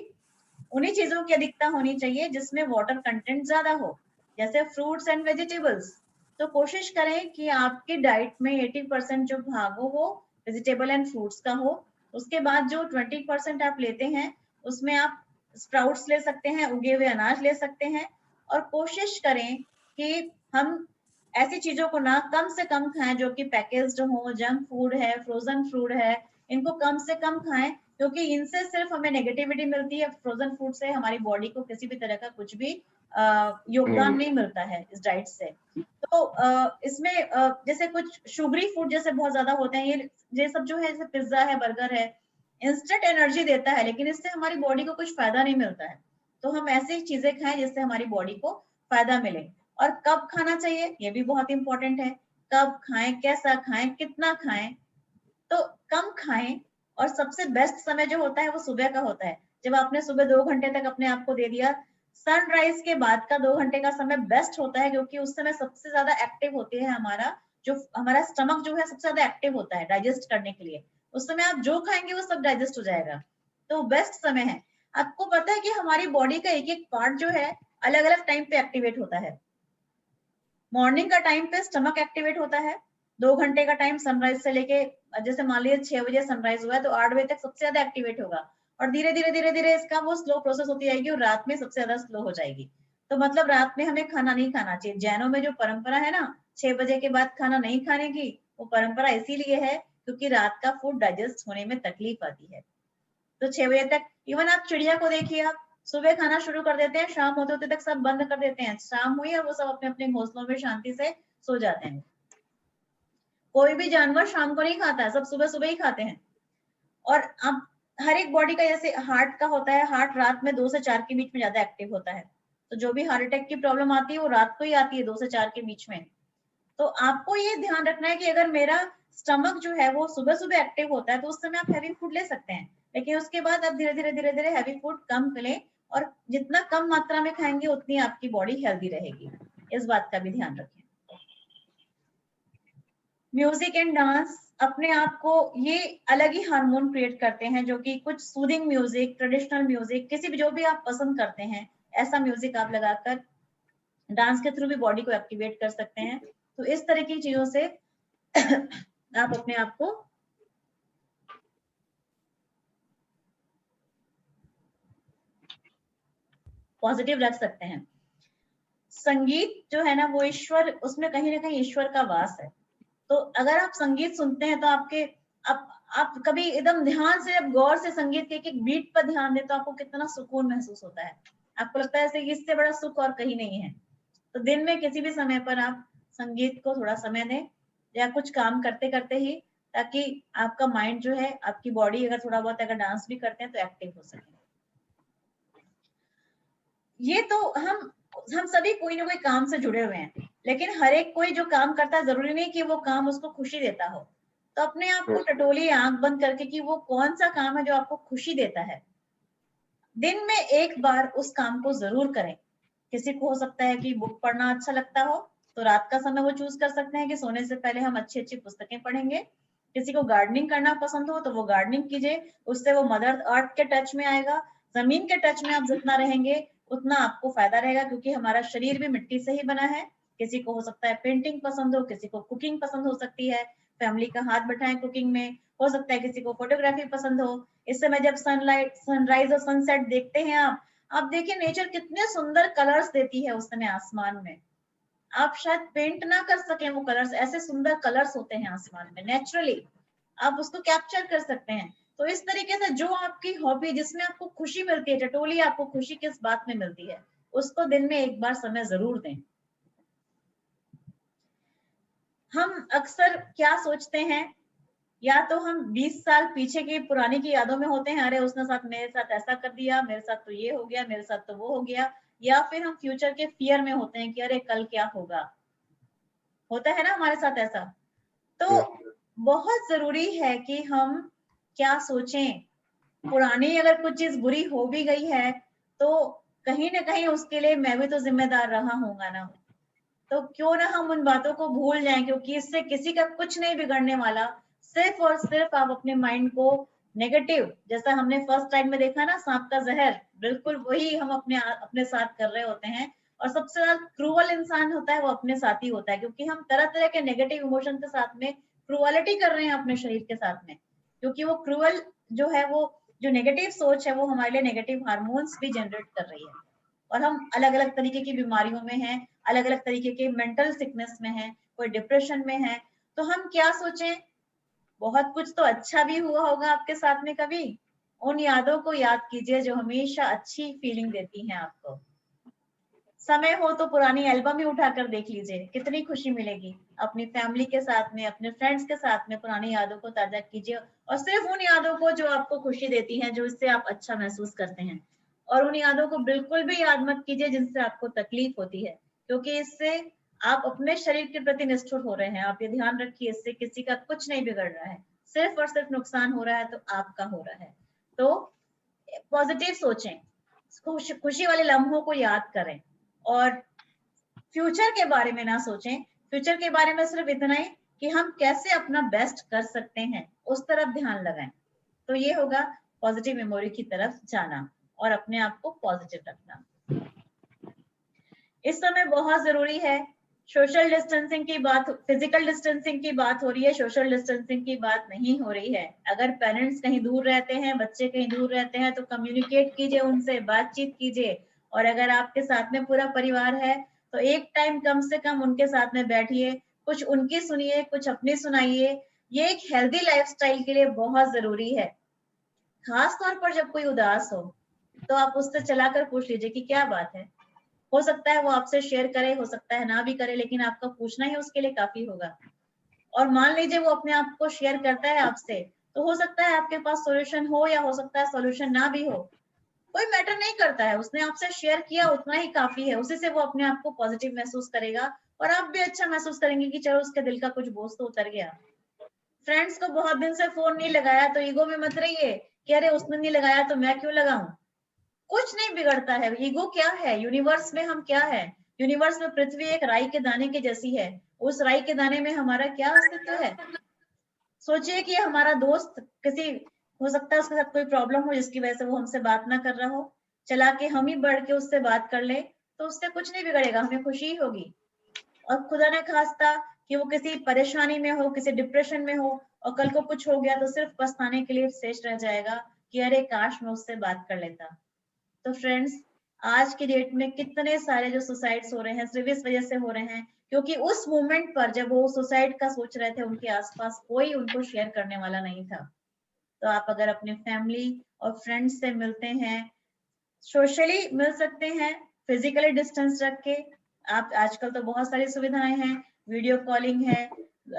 उन्हीं चीजों की अधिकता होनी चाहिए जिसमें वाटर कंटेंट ज्यादा हो, जैसे फ्रूट्स एंड वेजिटेबल्स। तो कोशिश करें कि आपकी डाइट में 80% जो भाग हो वो वेजिटेबल एंड फ्रूट्स का हो। उसके बाद जो 20% आप लेते हैं उसमें आप स्प्राउट्स ले सकते हैं, उगे हुए अनाज ले सकते हैं। और कोशिश करें कि हम ऐसी चीजों को ना कम से कम खाएं जो कि पैकेज्ड हो, जंक फूड है, फ्रोजन फूड है, इनको कम से कम खाएं, क्योंकि इनसे सिर्फ हमें नेगेटिविटी मिलती है। फ्रोजन फूड से हमारी बॉडी को किसी भी तरह का कुछ भी योगदान नहीं मिलता है इस डाइट से। तो इसमें जैसे कुछ शुगरी फूड जैसे बहुत ज्यादा होते हैं, ये सब जो है जैसे पिज्जा है, बर्गर है, इंस्टेंट एनर्जी देता है लेकिन इससे हमारी बॉडी को कुछ फायदा नहीं मिलता है। तो हम ऐसी चीजें खाएं जिससे हमारी बॉडी को फायदा मिले। और कब खाना चाहिए ये भी बहुत इंपॉर्टेंट है। कब खाएं, कैसा खाएं, कितना खाएं। तो कम खाएं और सबसे बेस्ट समय जो होता है वो सुबह का होता है। जब आपने सुबह 2 घंटे तक अपने आप को दे दिया, सनराइज के बाद का 2 घंटे का समय बेस्ट होता है, क्योंकि उस समय सबसे ज्यादा एक्टिव होती है हमारा स्टमक जो है सबसे ज्यादा एक्टिव होता है डाइजेस्ट करने के लिए। उस समय आप जो खाएंगे वो सब डाइजेस्ट हो जाएगा, तो बेस्ट समय है। आपको पता है कि हमारी बॉडी का एक एक पार्ट जो है अलग अलग टाइम पे एक्टिवेट होता है। मॉर्निंग का टाइम पे स्टमक एक्टिवेट होता है, 2 घंटे का टाइम सनराइज से लेके, जैसे मान लीजिए 6 बजे सनराइज हुआ है तो 8 बजे तक सबसे ज्यादा एक्टिवेट होगा, और धीरे धीरे धीरे धीरे इसका वो स्लो प्रोसेस होती जाएगी और रात में सबसे ज्यादा स्लो हो जाएगी। तो मतलब रात में हमें खाना नहीं खाना चाहिए। जैनों में जो परंपरा है ना 6 बजे के बाद खाना नहीं खाने की, वो परंपरा इसीलिए है क्योंकि रात का फूड डाइजेस्ट होने में तकलीफ आती है। तो 6 बजे तक, इवन आप चिड़िया को देखिए, आप सुबह खाना शुरू कर देते हैं, शाम होते होते तक सब बंद कर देते हैं, शाम हुई और वो सब अपने अपने घोंसलों में शांति से सो जाते हैं। कोई भी जानवर शाम को नहीं खाता है, सब सुबह सुबह ही खाते हैं। और अब हर एक बॉडी का, जैसे हार्ट का होता है, हार्ट रात में 2 से 4 के बीच में ज्यादा एक्टिव होता है, तो जो भी हार्ट अटैक की प्रॉब्लम आती है वो रात को ही आती है 2 से 4 के बीच में। तो आपको ये ध्यान रखना है कि अगर मेरा स्टमक जो है वो सुबह सुबह एक्टिव होता है तो उस समय आप हैवी फूड ले सकते हैं, लेकिन उसके बाद आप धीरे धीरे धीरे धीरे हैवी फूड कम लें, और जितना कम मात्रा में खाएंगे उतनी आपकी बॉडी हेल्दी रहेगी। इस बात का भी ध्यान रखें। म्यूजिक एंड डांस अपने आप को ये अलग ही हार्मोन क्रिएट करते हैं, जो कि कुछ सूदिंग म्यूजिक, ट्रेडिशनल म्यूजिक, किसी भी जो भी आप पसंद करते हैं ऐसा म्यूजिक आप लगाकर डांस के थ्रू भी बॉडी को एक्टिवेट कर सकते हैं। तो इस तरह की चीजों से आप अपने आप को पॉजिटिव रख सकते हैं। संगीत जो है ना वो ईश्वर, उसमें कहीं ना कहीं ईश्वर का वास है। तो अगर आप संगीत सुनते हैं तो आप कभी एकदम ध्यान से, जब गौर से संगीत के एक एक बीट पर ध्यान दें तो आपको कितना सुकून महसूस होता है। आपको लगता है कि इससे बड़ा सुख और कहीं नहीं है। तो दिन में किसी भी समय पर आप संगीत को थोड़ा समय दें, या कुछ काम करते करते ही, ताकि आपका माइंड जो है, आपकी बॉडी अगर थोड़ा बहुत अगर डांस भी करते हैं तो एक्टिव हो सके। ये तो हम सभी कोई ना कोई काम से जुड़े हुए हैं, लेकिन हर एक कोई जो काम करता है जरूरी नहीं कि वो काम उसको खुशी देता हो। तो अपने आप को टटोलिए आंख बंद करके कि वो कौन सा काम है जो आपको खुशी देता है। दिन में एक बार उस काम को जरूर करें। किसी को हो सकता है कि बुक पढ़ना अच्छा लगता हो, तो रात का समय वो चूज कर सकते हैं कि सोने से पहले हम अच्छी अच्छी पुस्तकें पढ़ेंगे। किसी को गार्डनिंग करना पसंद हो तो वो गार्डनिंग कीजिए, उससे वो मदर अर्थ के टच में आएगा। जमीन के टच में आप जितना रहेंगे उतना आपको फायदा रहेगा, क्योंकि हमारा शरीर भी मिट्टी से ही बना है। किसी को हो सकता है पेंटिंग पसंद हो, किसी को कुकिंग पसंद हो सकती है, फैमिली का हाथ बटाएं कुकिंग में। हो सकता है किसी को फोटोग्राफी पसंद हो। इस समय जब सनलाइट, सनराइज और सनसेट देखते हैं आप देखिए नेचर कितने सुंदर कलर्स देती है उस समय आसमान में। आप शायद पेंट ना कर सकें वो कलर्स, ऐसे सुंदर कलर्स होते हैं आसमान में नेचुरली, आप उसको कैप्चर कर सकते हैं। तो इस तरीके से जो आपकी हॉबी, जिसमें आपको खुशी मिलती है, टटोली आपको खुशी किस बात में मिलती है, उसको दिन में एक बार समय जरूर दें। हम अक्सर क्या सोचते हैं, या तो हम 20 साल पीछे की पुरानी की यादों में होते हैं, अरे उसने साथ मेरे साथ ऐसा कर दिया, मेरे साथ तो ये हो गया, मेरे साथ तो वो हो गया। या फिर हम फ्यूचर के फियर में होते हैं कि अरे कल क्या होगा। होता है ना हमारे साथ ऐसा। तो बहुत जरूरी है कि हम क्या सोचें। पुरानी अगर कुछ चीज बुरी हो भी गई है तो कहीं ना कहीं उसके लिए मैं भी तो जिम्मेदार रहा हूँगा ना। तो क्यों ना हम उन बातों को भूल जाएं, क्योंकि इससे किसी का कुछ नहीं बिगड़ने वाला। सिर्फ और सिर्फ आप अपने माइंड को नेगेटिव, जैसा हमने फर्स्ट टाइम में देखा ना सांप का जहर, बिल्कुल वही हम अपने साथ कर रहे होते हैं। और सबसे ज्यादा क्रूअल इंसान होता है वो अपने साथ ही होता है, क्योंकि हम तरह तरह के नेगेटिव इमोशन के साथ में क्रूअलिटी कर रहे हैं अपने शरीर के साथ में। क्योंकि वो क्रूअल जो है, वो जो नेगेटिव सोच है, वो हमारे लिए नेगेटिव हार्मोन्स भी जनरेट कर रही है। और हम अलग अलग तरीके की बीमारियों में हैं, अलग अलग तरीके के मेंटल सिकनेस में है, कोई डिप्रेशन में है। तो हम क्या सोचें, बहुत कुछ तो अच्छा भी हुआ होगा आपके साथ में कभी। उन यादों को याद कीजिए जो हमेशा अच्छी फीलिंग देती हैं आपको। समय हो तो पुरानी एल्बम ही उठाकर देख लीजिए, कितनी खुशी मिलेगी। अपनी फैमिली के साथ में, अपने फ्रेंड्स के साथ में पुरानी यादों को ताजा कीजिए, और सिर्फ उन यादों को जो आपको खुशी देती हैं, जो इससे आप अच्छा महसूस करते हैं। और उन यादों को बिल्कुल भी याद मत कीजिए जिनसे आपको तकलीफ होती है, क्योंकि इससे आप अपने शरीर के प्रति निष्ठुर हो रहे हैं। आप ये ध्यान रखिए, इससे किसी का कुछ नहीं बिगड़ रहा है, सिर्फ और सिर्फ नुकसान हो रहा है तो आपका हो रहा है। तो पॉजिटिव सोचें, खुशी वाले लम्हों को याद करें और फ्यूचर के बारे में ना सोचें। फ्यूचर के बारे में सिर्फ इतना ही कि हम कैसे अपना बेस्ट कर सकते हैं, उस तरफ ध्यान लगाएं। तो ये होगा पॉजिटिव मेमोरी की तरफ जाना और अपने आप को पॉजिटिव रखना। इस समय बहुत जरूरी है, सोशल डिस्टेंसिंग की बात, फिजिकल डिस्टेंसिंग की बात हो रही है, सोशल डिस्टेंसिंग की बात नहीं हो रही है। अगर पेरेंट्स कहीं दूर रहते हैं, बच्चे कहीं दूर रहते हैं, तो कम्युनिकेट कीजिए उनसे, बातचीत कीजिए। और अगर आपके साथ में पूरा परिवार है तो एक टाइम कम से कम उनके साथ में बैठिए, कुछ उनकी सुनिए, कुछ अपनी सुनाइए। ये एक हेल्दी लाइफस्टाइल के लिए बहुत जरूरी है। खास तौर पर जब कोई उदास हो तो आप उससे चलाकर पूछ लीजिए कि क्या बात है। हो सकता है वो आपसे शेयर करे, हो सकता है ना भी करे, लेकिन आपका पूछना ही उसके लिए काफी होगा। और मान लीजिए वो अपने आप को शेयर करता है आपसे, तो हो सकता है आपके पास सॉल्यूशन हो या हो सकता है सॉल्यूशन ना भी हो, कोई मैटर नहीं करता है। उसने आपसे शेयर किया, उतना ही काफी है। उसी से वो अपने आप को पॉजिटिव महसूस करेगा और आप भी अच्छा महसूस करेंगे कि चलो उसके दिल का कुछ बोझ तो उतर गया। फ्रेंड्स को बहुत दिन से फोन नहीं लगाया तो ईगो में मत रहिए कि अरे उसने नहीं लगाया तो मैं क्यों लगाऊं। कुछ नहीं बिगड़ता है। ईगो क्या है, यूनिवर्स में हम क्या है? यूनिवर्स में पृथ्वी एक राई के दाने के जैसी है। उस राई के दाने में हमारा क्या अस्तित्व है? सोचिए कि हमारा दोस्त किसी, हो सकता है उसके साथ कोई प्रॉब्लम हो जिसकी वजह से वो हमसे बात ना कर रहा हो, चला के हम ही बढ़ के उससे बात कर ले, तो उससे कुछ नहीं बिगड़ेगा, हमें खुशी ही होगी। और खुदा ने खास्ता कि वो किसी परेशानी में हो, किसी डिप्रेशन में हो और कल को कुछ हो गया तो सिर्फ पछताने के लिए शेष रह जाएगा कि अरे काश मैं उससे बात कर लेता। तो फ्रेंड्स, आज की डेट में कितने सारे जो सुसाइड्स हो रहे हैं सिर्फ इस वजह से हो रहे हैं क्योंकि उस मोमेंट पर जब वो सुसाइड का सोच रहे थे उनके आसपास कोई उनको शेयर करने वाला नहीं था। तो आप अगर अपने फैमिली और फ्रेंड्स से मिलते हैं, सोशली मिल सकते हैं, फिजिकली डिस्टेंस रख के। आप आजकल तो बहुत सारी सुविधाएं हैं, वीडियो कॉलिंग है,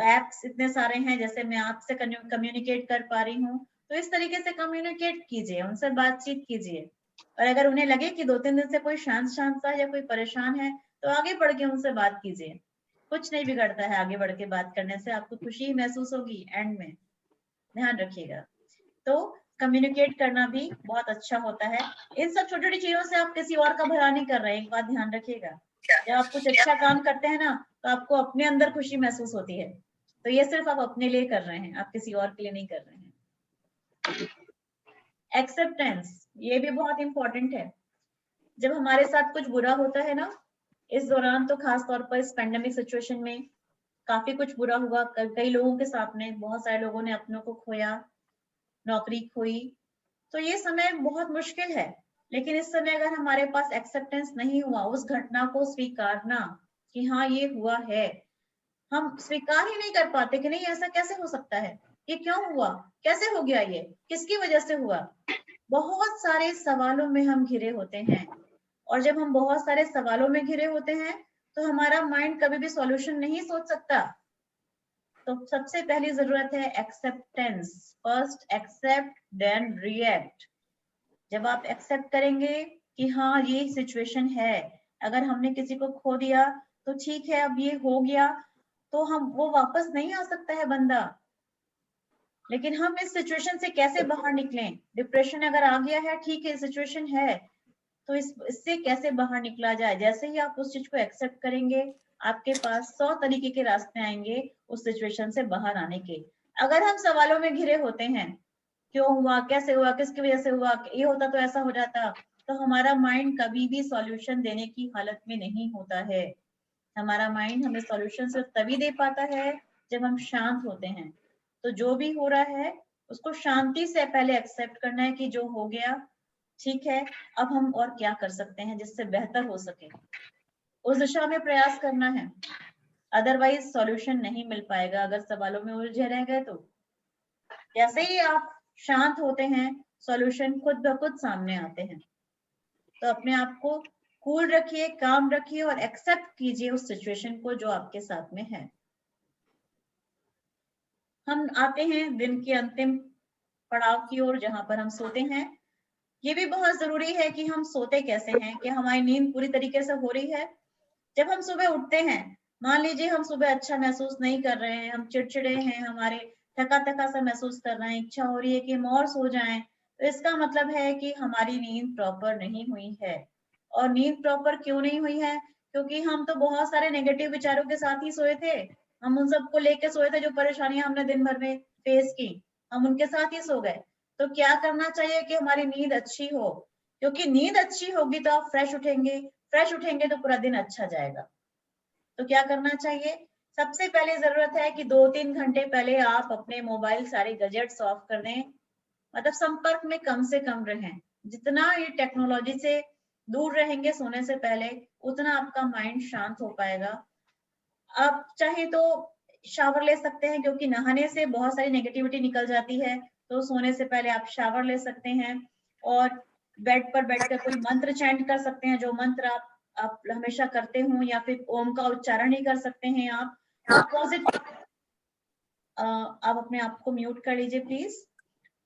एप्स इतने सारे हैं, जैसे मैं आपसे कम्युनिकेट कर पा रही हूँ, तो इस तरीके से कम्युनिकेट कीजिए, उनसे बातचीत कीजिए। और अगर उन्हें लगे कि 2-3 दिन से कोई शांत शांत सा या कोई परेशान है तो आगे बढ़ के उनसे बात कीजिए। कुछ नहीं बिगड़ता है आगे बढ़ के बात करने से, आपको खुशी ही महसूस होगी एंड में। ध्यान रखिएगा। तो कम्युनिकेट करना भी बहुत अच्छा होता है। इन सब छोटी छोटी चीजों से आप किसी और का भला नहीं कर रहे हैं, एक बात ध्यान रखिएगा। जब आप कुछ अच्छा काम करते हैं ना तो आपको अपने अंदर खुशी महसूस होती है, तो ये सिर्फ आप अपने लिए कर रहे हैं, आप किसी और के लिए नहीं कर रहे हैं। एक्सेप्टेंस, ये भी बहुत इंपॉर्टेंट है। जब हमारे साथ कुछ बुरा होता है ना, इस दौरान तो खास तौर पर इस पेंडेमिक सिचुएशन में काफी कुछ बुरा हुआ कई लोगों के साथ में, बहुत सारे लोगों ने अपनों को खोया, नौकरी खोई, तो ये समय बहुत मुश्किल है। लेकिन इस समय अगर हमारे पास एक्सेप्टेंस नहीं हुआ, उस घटना को स्वीकारना कि हाँ ये हुआ है, हम स्वीकार ही नहीं कर पाते कि नहीं ऐसा कैसे हो सकता है, ये क्यों हुआ, कैसे हो गया, ये किसकी वजह से हुआ। बहुत सारे सवालों में हम घिरे होते हैं और जब हम बहुत सारे सवालों में घिरे होते हैं तो हमारा माइंड कभी भी सॉल्यूशन नहीं सोच सकता। तो सबसे पहली जरूरत है acceptance. First accept then react. जब आप एक्सेप्ट करेंगे कि हाँ ये सिचुएशन है, अगर हमने किसी को खो दिया तो ठीक है, अब ये हो गया, तो हम वो वापस नहीं आ सकता है बंदा, लेकिन हम इस सिचुएशन से कैसे बाहर निकलें। डिप्रेशन अगर आ गया है, ठीक है सिचुएशन है, तो इससे कैसे बाहर निकला जाए। जैसे ही आप उस चीज को एक्सेप्ट करेंगे, आपके पास 100 तरीके के रास्ते आएंगे उस सिचुएशन से बाहर आने के। अगर हम सवालों में घिरे होते हैं, क्यों हुआ, कैसे हुआ, किसकी वजह से हुआ, ये होता तो ऐसा हो जाता, तो हमारा माइंड कभी भी सॉल्यूशन देने की हालत में नहीं होता है। हमारा माइंड हमें सॉल्यूशन सिर्फ तभी दे पाता है जब हम शांत होते हैं। तो जो भी हो रहा है उसको शांति से पहले एक्सेप्ट करना है कि जो हो गया ठीक है, अब हम और क्या कर सकते हैं जिससे बेहतर हो सके, उस दिशा में प्रयास करना है। अदरवाइज सॉल्यूशन नहीं मिल पाएगा अगर सवालों में उलझे रह गए तो। जैसे ही आप शांत होते हैं, सॉल्यूशन खुद ब खुद सामने आते हैं। तो अपने आप को कूल रखिए, काम रखिए और एक्सेप्ट कीजिए उस सिचुएशन को जो आपके साथ में है। हम आते हैं दिन के अंतिम पड़ाव की ओर, जहां पर हम सोते हैं। ये भी बहुत जरूरी है कि हम सोते कैसे हैं, कि हमारी नींद पूरी तरीके से हो रही है। जब हम सुबह उठते हैं, मान लीजिए हम सुबह अच्छा महसूस नहीं कर रहे हैं, हम चिड़चिड़े हैं, हमारे थका थका सा महसूस कर रहे हैं, इच्छा हो रही है कि हम और सो जाएं, तो इसका मतलब है कि हमारी नींद प्रॉपर नहीं हुई है। और नींद प्रॉपर क्यों नहीं हुई है? क्योंकि हम तो बहुत सारे नेगेटिव विचारों के साथ ही सोए थे। हम उन सबको लेके सोए थे जो परेशानियां हमने दिन भर में फेस की, हम उनके साथ ही सो गए। तो क्या करना चाहिए कि हमारी नींद अच्छी हो, क्योंकि नींद अच्छी होगी तो आप फ्रेश उठेंगे, फ्रेश उठेंगे तो पूरा दिन अच्छा जाएगा। तो क्या करना चाहिए? सबसे पहले जरूरत है कि 2-3 घंटे पहले आप अपने मोबाइल सारे गैजेट्स ऑफ कर दें, मतलब संपर्क में कम से कम रहें। जितना ये टेक्नोलॉजी से दूर रहेंगे सोने से पहले, उतना आपका माइंड शांत हो पाएगा। आप चाहे तो शावर ले सकते हैं, क्योंकि नहाने से बहुत सारी नेगेटिविटी निकल जाती है। तो सोने से पहले आप शावर ले सकते हैं और बेड पर बैठकर कोई मंत्र चैंट कर सकते हैं, जो मंत्र आप हमेशा करते हो, या फिर ओम का उच्चारण ही कर सकते हैं आप। पॉजिटिव, आप अपने आप को म्यूट कर लीजिए प्लीज।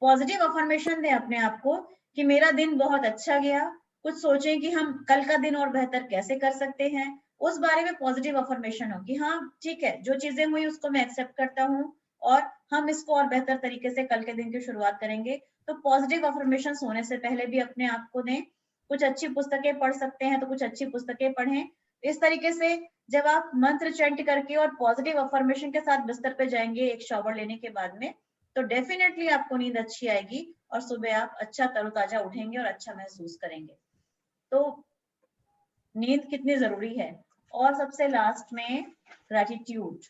पॉजिटिव अफर्मेशन दें अपने आप को कि मेरा दिन बहुत अच्छा गया। कुछ सोचें कि हम कल का दिन और बेहतर कैसे कर सकते हैं, उस बारे में पॉजिटिव अफर्मेशन हो कि हाँ ठीक है, जो चीजें हुई उसको मैं एक्सेप्ट करता हूँ और हम इसको और बेहतर तरीके से कल के दिन की शुरुआत करेंगे। तो पॉजिटिव अफर्मेशन सोने से पहले भी अपने आप को दें। कुछ अच्छी पुस्तकें पढ़ सकते हैं तो कुछ अच्छी पुस्तकें पढ़ें। इस तरीके से जब आप मंत्र चैंट करके और पॉजिटिव अफर्मेशन के साथ बिस्तर पे जाएंगे एक शावर लेने के बाद में, तो डेफिनेटली आपको नींद अच्छी आएगी और सुबह आप अच्छा तरोताजा उठेंगे और अच्छा महसूस करेंगे। तो नींद कितनी जरूरी है। और सबसे लास्ट में ग्रेटिट्यूड।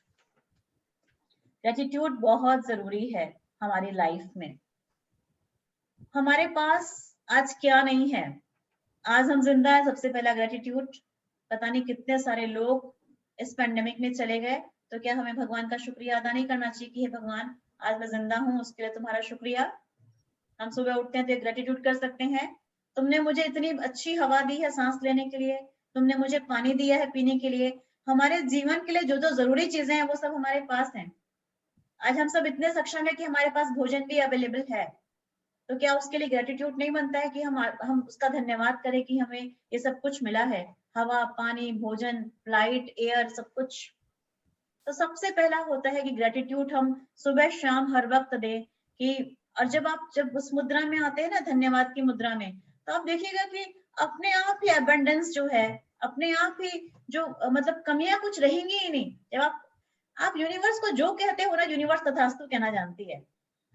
ग्रेटिट्यूड बहुत जरूरी है हमारी लाइफ में। हमारे पास आज क्या नहीं है, आज हम जिंदा है, सबसे पहला ग्रेटिट्यूड। पता नहीं कितने सारे लोग इस पेंडेमिक में चले गए, तो क्या हमें भगवान का शुक्रिया अदा नहीं करना चाहिए कि हे भगवान आज मैं जिंदा हूँ, उसके लिए तुम्हारा शुक्रिया। हम सुबह उठते हैं तो ग्रेटिट्यूड कर सकते हैं, तुमने मुझे इतनी अच्छी हवा दी है सांस लेने के लिए, तुमने मुझे पानी दिया है पीने के लिए। हमारे जीवन के लिए जो जो जरूरी चीजें हैं वो सब हमारे पास हैं। आज हम सब इतने सक्षम है कि हमारे पास भोजन भी अवेलेबल है। तो क्या उसके लिए ग्रेटिट्यूड नहीं बनता है कि हम उसका धन्यवाद करें कि हमें ये सब कुछ मिला है, हवा, पानी, भोजन, लाइट, एयर, सब कुछ। तो सबसे पहला होता है कि ग्रेटिट्यूड हम सुबह शाम हर वक्त दें कि, और जब उस मुद्रा में आते हैं ना, धन्यवाद की मुद्रा में, तो आप देखिएगा कि अपने आप ही अबंडेंस जो है, अपने आप ही जो मतलब कमियां कुछ रहेंगी ही नहीं। जब आप यूनिवर्स को जो कहते हो ना, यूनिवर्स तथास्तु कहना जानती है।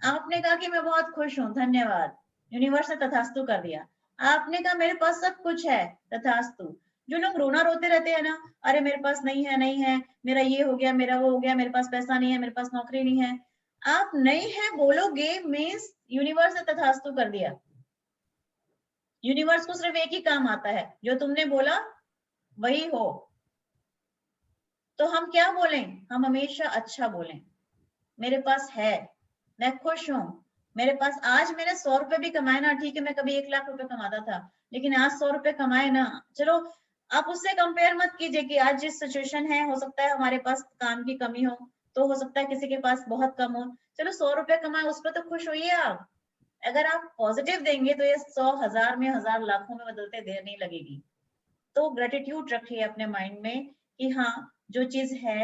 आपने कहा कि मैं बहुत खुश हूँ, धन्यवाद, यूनिवर्स ने तथास्तु कर दिया। आपने कहा मेरे पास सब कुछ है, तथास्तु। जो लोग रोना रोते रहते हैं ना, अरे मेरे पास नहीं है, नहीं है, मेरा ये हो गया, मेरा वो हो गया, मेरे पास पैसा नहीं है, मेरे पास नौकरी नहीं है, आप नहीं है बोलोगे मीन्स यूनिवर्स ने तथास्तु कर दिया। यूनिवर्स को सिर्फ एक ही काम आता है, जो तुमने बोला वही हो। तो हम क्या बोलें? हम हमेशा अच्छा बोलें। मेरे पास है, मैं खुश हूँ, मेरे पास आज मैंने 100 रुपए भी कमाए ना, ठीक है मैं कभी 1 लाख रुपए कमाता था, लेकिन आज 100 रुपए कमाए ना, चलो आप उससे कंपेयर मत कीजिए कि आज जिस सिचुएशन है, हो सकता है हमारे पास काम की कमी हो, तो हो सकता है किसी के पास बहुत कम हो, चलो 100 रुपए कमाए उस पर तो खुश होइए आप। अगर आप पॉजिटिव देंगे तो ये 100 हजार में, हजार लाखों में बदलते देर नहीं लगेगी। तो ग्रेटिट्यूड रखिए अपने माइंड में कि हाँ जो चीज है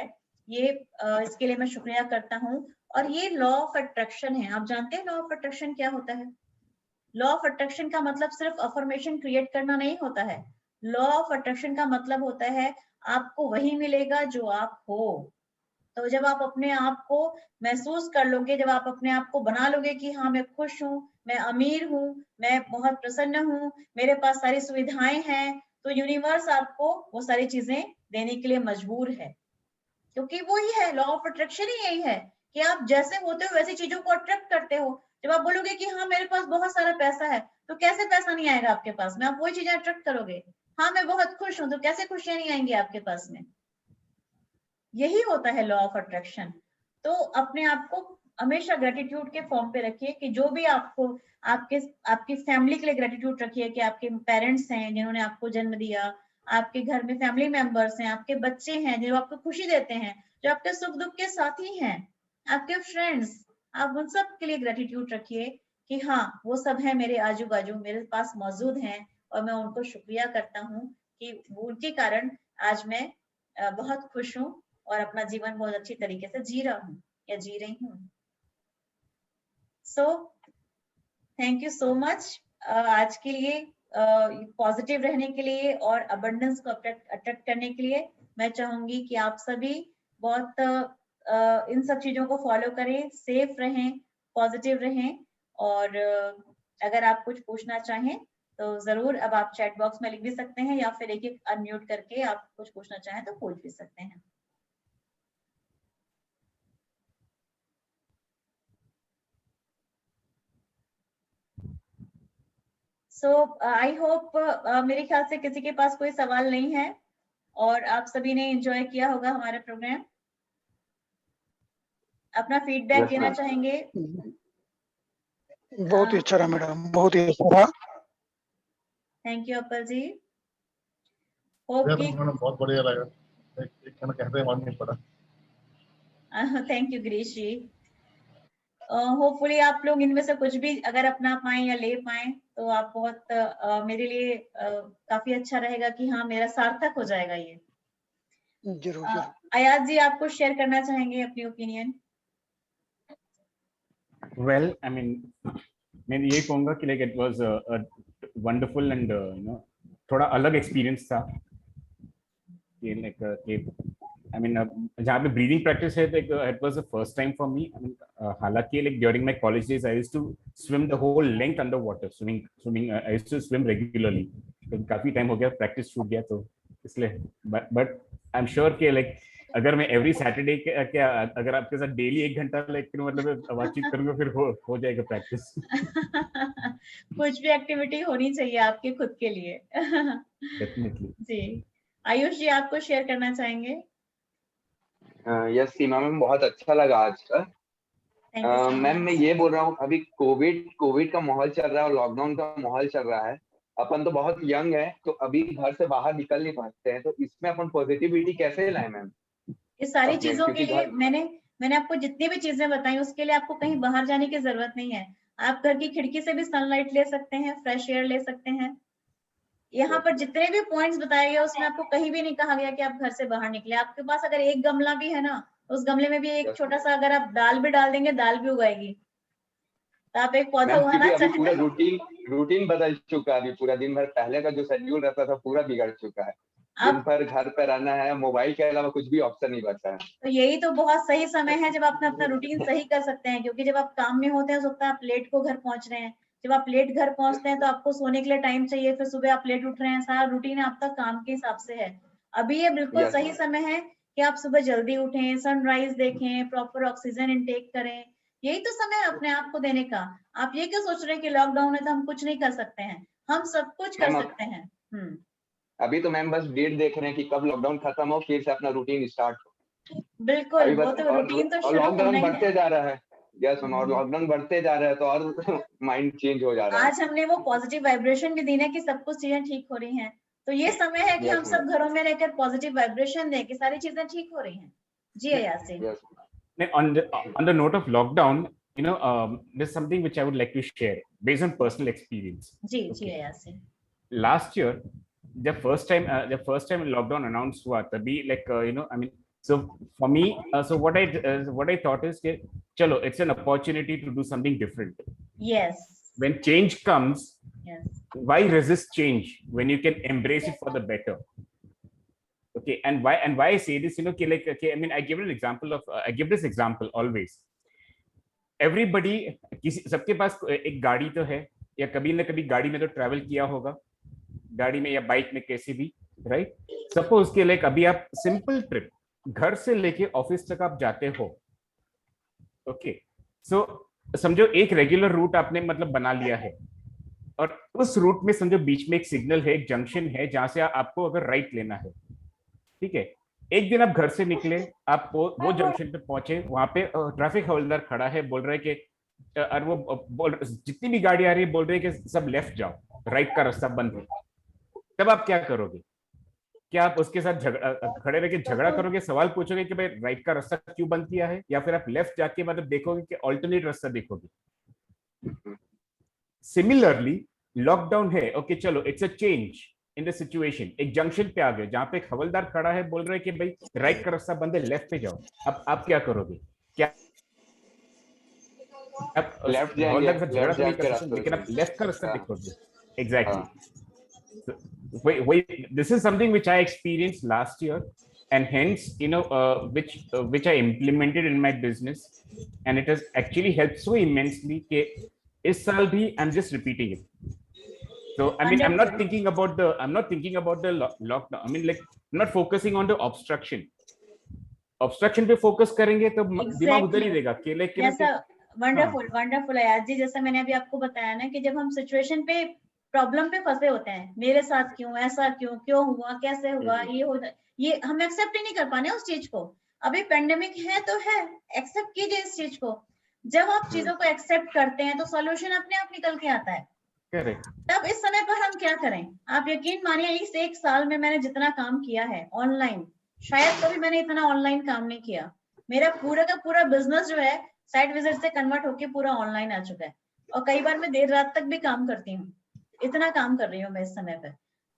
ये इसके लिए मैं शुक्रिया करता हूँ। और ये लॉ ऑफ अट्रैक्शन है, आप जानते हैं लॉ ऑफ अट्रैक्शन क्या होता है? लॉ ऑफ अट्रैक्शन का मतलब सिर्फ अफर्मेशन क्रिएट करना नहीं होता है। लॉ ऑफ अट्रैक्शन का मतलब होता है आपको वही मिलेगा जो आप हो। तो जब आप अपने आप को महसूस कर लोगे, जब आप अपने आप को बना लोगे कि हाँ मैं खुश हूँ, मैं अमीर हूँ, मैं बहुत प्रसन्न हूँ, मेरे पास सारी सुविधाएं हैं, तो यूनिवर्स आपको वो सारी चीजें देने के लिए मजबूर है। क्योंकि वो ही है, लॉ ऑफ अट्रैक्शन ही यही है कि आप जैसे होते हो वैसी चीजों को अट्रैक्ट करते हो। जब आप बोलोगे कि हाँ मेरे पास बहुत सारा पैसा है, तो कैसे पैसा नहीं आएगा आपके पास में? आप वही चीजें अट्रैक्ट करोगे। हाँ मैं बहुत खुश हूँ, तो कैसे खुशियां नहीं आएंगी आपके पास में? यही होता है लॉ ऑफ अट्रैक्शन। तो अपने आप को हमेशा ग्रेटिट्यूड के फॉर्म पे रखिए कि जो भी आपको, आपके आपकी फैमिली के लिए ग्रेटिट्यूड रखिए कि आपके पेरेंट्स हैं जिन्होंने आपको जन्म दिया, आपके घर में फैमिली मेंबर्स हैं, आपके बच्चे हैं जो आपको खुशी देते हैं, जो आपके सुख दुख के साथी हैं, आपके फ्रेंड्स, आप उन सब के लिए ग्रेटिट्यूड रखिए कि हाँ वो सब है मेरे आजू बाजू, मेरे पास मौजूद हैं और मैं उनको शुक्रिया करता हूँ कि उनके कारण आज मैं बहुत खुश हूँ और अपना जीवन बहुत अच्छी तरीके से जी रहा हूँ या जी रही हूँ। So thank you so much आज के लिए पॉजिटिव रहने के लिए और अबंडेंस को अट्रैक्ट करने के लिए मैं चाहूंगी कि आप सभी बहुत इन सब चीजों को फॉलो करें, सेफ रहें, पॉजिटिव रहें और अगर आप कुछ पूछना चाहें तो जरूर अब आप चैट बॉक्स में लिख भी सकते हैं या फिर एक एक अनम्यूट करके आप कुछ पूछना चाहें तो पूछ भी सकते हैं। सो आई होप मेरे ख्याल से किसी के पास कोई सवाल नहीं है और आप सभी ने एंजॉय किया होगा हमारा प्रोग्राम। अपना फीडबैक देना चाहेंगे? बहुत ही अच्छा रहा मैडम, बहुत ही अच्छा रहा। Thank you Apar ji. Hope कि बहुत बढ़िया लगा, एक खाना कहते हैं मालूम नहीं पड़ा। Thank you Girish ji. Hopefully आप लोग इनमें से कुछ भी अगर अपना पाए या ले पाए तो आप बहुत मेरे लिए काफी अच्छा रहेगा कि हाँ मेरा सार्थक हो जाएगा ये। जरूर जरूर। अयाज जी आप कुछ शेयर करना चाहेंगे अपनी ओपिनियन? वेल आई मीन मैं ये कहूँगा कि like it was wonderful and थोड़ा अलग एक्सपीरियंस था कि लाइक आई मीन जहाँ पे ब्रीदिंग प्रैक्टिस है तो it was the first time for me. हालांकि like during my college days I used to swim the whole length under water, swimming I used to swim regularly. तो काफी टाइम हो गया, प्रैक्टिस छूट गया तो इसलिए बट आई एम श्योर कि लाइक अगर मैं एवरी सैटरडे क्या अगर आपके साथ डेली 1 घंटा लाइक मतलब बातचीत करूंगा फिर हो जाएगा प्रैक्टिस। कुछ भी एक्टिविटी होनी चाहिए आपके खुद के लिए। डेफिनेटली जी आयुष जी आप कुछ शेयर करना चाहेंगे? यस सीमा मैम, बहुत अच्छा लगा आज का। मैम मैं ये बोल रहा हूँ, अभी कोविड का माहौल चल रहा है और लॉकडाउन का माहौल चल रहा है। अपन तो बहुत यंग है तो अभी घर से बाहर निकल नहीं पाते हैं, तो इसमें अपन पॉजिटिविटी कैसे लाए मैम? ये सारी चीजों के लिए मैंने आपको जितनी भी चीजें बताई उसके लिए आपको कहीं बाहर जाने की जरूरत नहीं है। आप घर की खिड़की से भी सनलाइट ले सकते हैं, फ्रेश एयर ले सकते हैं। यहाँ पर जितने भी पॉइंट्स बताए गए उसमें आपको कहीं भी नहीं कहा गया कि आप घर से बाहर निकले। आपके पास अगर एक गमला भी है ना, उस गमले में भी एक छोटा सा अगर आप दाल भी डाल देंगे दाल भी उगाएगी। तो आप एक पौधा उगाना अभी पूरा चाहें। रूटीन बदल चुका है। अभी पूरा दिन भर पहले का जो शेड्यूल रहता था पूरा बिगड़ चुका है। दिन भर घर पे रहना है, मोबाइल के अलावा कुछ भी ऑप्शन नहीं बचा है। तो यही तो बहुत सही समय है जब आप अपना रूटीन सही कर सकते हैं, क्योंकि जब आप काम में होते हैं उस वक्त आप लेट को घर पहुंच रहे हैं। जब आप लेट घर पहुंचते हैं तो आपको सोने के लिए टाइम चाहिए, फिर सुबह आप लेट उठ रहे हैं, सारा रूटीन आपका काम के हिसाब से है। अभी ये बिल्कुल सही समय है कि आप सुबह जल्दी उठें, सनराइज देखें, प्रॉपर ऑक्सीजन इनटेक करें। यही तो समय है अपने आप को देने का। आप ये क्यों सोच रहे हैं कि लॉकडाउन है तो हम कुछ नहीं कर सकते हैं? हम सब कुछ कर सकते हैं। अभी तो मैम बस डेट देख रहे हैं कि कब लॉकडाउन खत्म हो, फिर से अपना रूटीन स्टार्ट हो। बिल्कुल वो तो रूटीन तो शुरू लॉकडाउन बढ़ते जा रहा है। यस और लॉकडाउन बढ़ते जा रहा है तो और माइंड चेंज हो जा रहा है। आज हमने वो पॉजिटिव वाइब्रेशन भी दी ना कि सब कुछ चीजें ठीक हो रही हैं। तो ये समय है कि हम सब घरों में रहकर पॉजिटिव वाइब्रेशन दें कि सारी चीजें ठीक हो रही हैं। जी Yasin. On the note of lockdown, there's something which I would like to share based on personal experience. Ji ji Yasin. Last year, the first time lockdown announced हुआ तभी like I mean so for me so what I thought is कि चलो it's an opportunity to do something different. Yes. When change comes, yes. Why resist change when you can embrace it for the better? Okay, and why I say this, like, okay, I mean, I give this example always. Everybody, सबके पास एक गाड़ी तो है या कभी ना कभी गाड़ी में तो ट्रैवल किया होगा, गाड़ी में या बाइक में कैसे भी, राइट? सपोज के लाइक अभी आप सिंपल ट्रिप घर से लेके ऑफिस तक आप जाते हो, ओके, सो समझो एक रेगुलर रूट आपने मतलब बना लिया है और उस रूट में समझो बीच में एक सिग्नल है, एक जंक्शन है जहां से आपको अगर राइट लेना है, ठीक है। एक दिन आप घर से निकले, आप वो जंक्शन पे पहुंचे, वहां पे ट्रैफिक हवलदार खड़ा है, बोल रहे कि और वो जितनी भी गाड़ी आ रही है बोल रहे हैं कि सब लेफ्ट जाओ, राइट का रास्ता बंद है। तब आप क्या करोगे? क्या आप उसके साथ खड़े रह के झगड़ा करोगे, सवाल पूछोगे कि भाई राइट का रास्ता क्यों बंद किया है, या फिर आप लेफ्ट जाके मतलब देखोगे कि ऑल्टरनेट रास्ता देखोगे? सिमिलरली लॉकडाउन है, ओके चलो it's a change in the situation, एक जंक्शन पे आ गए जहां पे एक हवलदार खड़ा है, बोल रहे हैं कि भाई राइट का रास्ता बंद है, लेफ्ट पे जाओ। अब आप क्या करोगे? क्या आप लेफ्ट राहुल जाएंगे, के साथ झगड़ा लेफ्ट तो नहीं जाके कर रास्ते सकते, लेकिन आप में लेफ्ट का रास्ता हाँ, देखोगे। एग्जैक्टली। हाँ, वही this is something which I experienced last year, and hence which I implemented in my business, and it has actually helped so immensely कि इस साल भी I'm just repeating it. So I mean I'm not Wonderful. thinking about the lockdown. I mean like I'm not focusing on the obstruction पे फोकस करेंगे तो दिमाग उधर ही Exactly. रहेगा कि like जैसा हाँ, वंडरफुल अयाज जी, जैसा मैंने अभी आपको बताया ना कि जब हम सिचुएशन पे प्रॉब्लम पे फंसे होते हैं, मेरे साथ क्यों ऐसा, क्यों हुआ, कैसे हुआ, ये हम एक्सेप्ट ही नहीं कर पाने उस चीज को। अभी पेंडेमिक है तो है, एक्सेप्ट कीजिए इस चीज को। जब आप चीजों को एक्सेप्ट करते हैं तो सॉल्यूशन अपने आप निकल के आता है। करेक्ट। तब इस समय पर हम क्या करें? आप यकीन मानिए इस एक साल में मैंने जितना काम किया है ऑनलाइन, शायद कभी मैंने इतना ऑनलाइन काम नहीं किया। मेरा पूरा का पूरा बिजनेस जो है साइट विजिट से कन्वर्ट होके पूरा ऑनलाइन आ चुका है, और कई बार मैं देर रात तक भी काम करती हूँ। इतना काम कर रही हूँ मैं इस समय पर।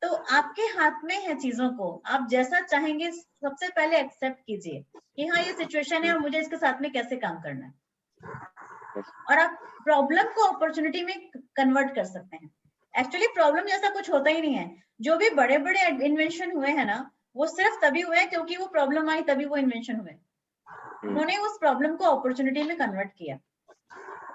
तो आपके हाथ में है चीजों को, आप जैसा चाहेंगे सबसे पहले एक्सेप्ट कीजिए कि हाँ ये सिचुएशन है और मुझे इसके साथ में कैसे काम करना है, और आप प्रॉब्लम को अपॉर्चुनिटी में कन्वर्ट कर सकते हैं। एक्चुअली प्रॉब्लम जैसा कुछ होता ही नहीं है। जो भी बड़े बड़े इन्वेंशन हुए हैं ना, वो सिर्फ तभी हुए क्योंकि वो प्रॉब्लम आई, तभी वो इन्वेंशन हुए। उन्होंने उस प्रॉब्लम को अपॉर्चुनिटी में कन्वर्ट किया।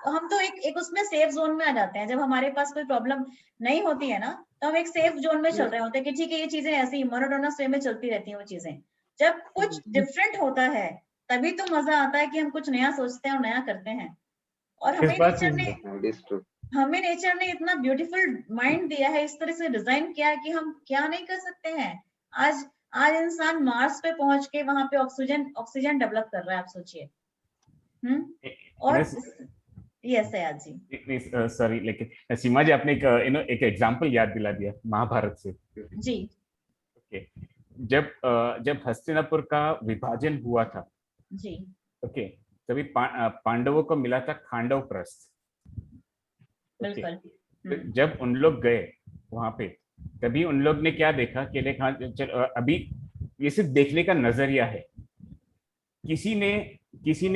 हम तो एक उसमें सेफ जोन में आ जाते हैं। जब हमारे पास कोई प्रॉब्लम नहीं होती है ना, तो हम एक सेफ जोन में चल रहे होते हैं कि ठीक है ये चीजें ऐसी मोनोटोनस वे में चलती रहती हैं वो चीजें। जब कुछ डिफरेंट होता है तभी तो मजा आता है कि हम कुछ नया सोचते हैं और नया करते हैं। और इस बात से हमें नेचर ने इतना ब्यूटीफुल माइंड दिया है, इस तरह से डिजाइन किया है कि हम क्या नहीं कर सकते हैं। आज इंसान मार्स पे पहुंच के वहां पे ऑक्सीजन डेवलप कर रहा है, आप सोचिए। और यस अयाज जी, सॉरी, लेकिन सीमा जी आपने एक एग्जांपल याद दिला दिया महाभारत से जी। ओके। जब हस्तिनापुर का विभाजन हुआ था जी ओके, तभी पांडवों को मिला था खांडव प्रस्थ। बिल्कुल। जब उन लोग गए वहां पे, तभी उन लोग ने क्या देखा कि अभी ये सिर्फ देखने का नजरिया है। किसी ने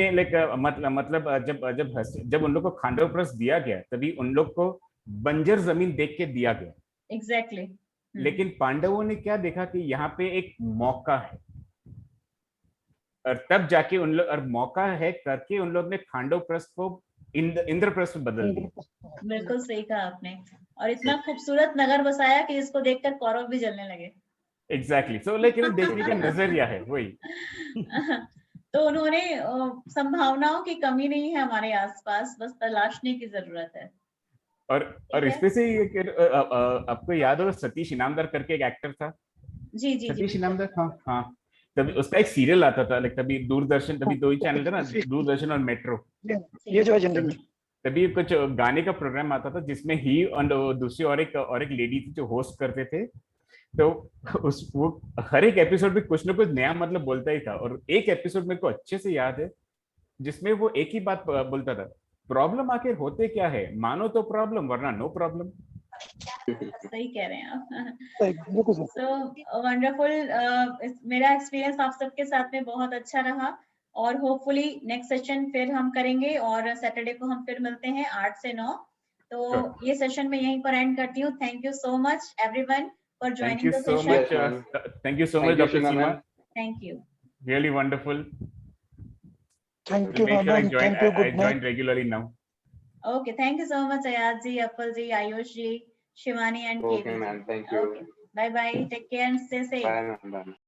मतलब जब उन लोग को खांडव प्रस्थ दिया गया, तभी उन लोग को बंजर जमीन देख के दिया गया। एग्जैक्टली। लेकिन पांडवों ने क्या देखा कि यहाँ पे एक मौका है, और तब जाके उन लोग, और मौका है करके उन लोग ने खांडव प्रस्थ को इंद्रप्रस्थ बदल दिया। बिल्कुल सही कहा आपने। और इतना खूबसूरत नगर बसाया कि इसको देखकर कौरव भी जलने लगे। एग्जैक्टली। सो लेकिन देखने का नजरिया है वही। तो उन्होंने संभावनाओं की कमी नहीं है हमारे आसपास, बस तलाशने की जरूरत है। और इसमें से आपको याद होगा सतीश इनामदार करके एक एक्टर था। जी जी सतीश जी, इनामदार, हाँ हाँ। तभी उसका एक सीरियल आता था, तभी दूरदर्शन, तभी दो ही चैनल थे ना, दूरदर्शन और मेट्रो। ये जो है जनरल तभी कुछ गाने का प्रोग्राम आता था जिसमें ही और दूसरी और एक लेडी थी जो होस्ट करते थे। तो वो हर एक एपिसोड में कुछ ना कुछ नया मतलब बोलता ही था। और एक एपिसोड मेरे को अच्छे से याद है जिसमें वो एक ही बात बोलता था, प्रॉब्लम आखिर होते क्या है, मानो तो प्रॉब्लम वरना नो प्रॉब्लम। सही कह रहे हैं आप। बिल्कुल सर। So wonderful. मेरा एक्सपीरियंस आप सबके साथ में बहुत अच्छा रहा, और होपफुली नेक्स्ट सेशन फिर हम करेंगे, और सैटरडे को हम फिर मिलते हैं 8 से 9। तो ये सेशन मैं यहीं पर एंड करती हूँ। Thank you so much everyone for joining the session. Thank you so much doctor Seema, thank you, really wonderful. Thank you ma'am, thank you, good I night. join regularly now. Okay, thank you so much Ayaz ji, Appal ji, Ayush ji, Shivani and Okay, ma'am. Thank you. Okay, bye bye, take care and stay safe. Bye, ma'am. Bye.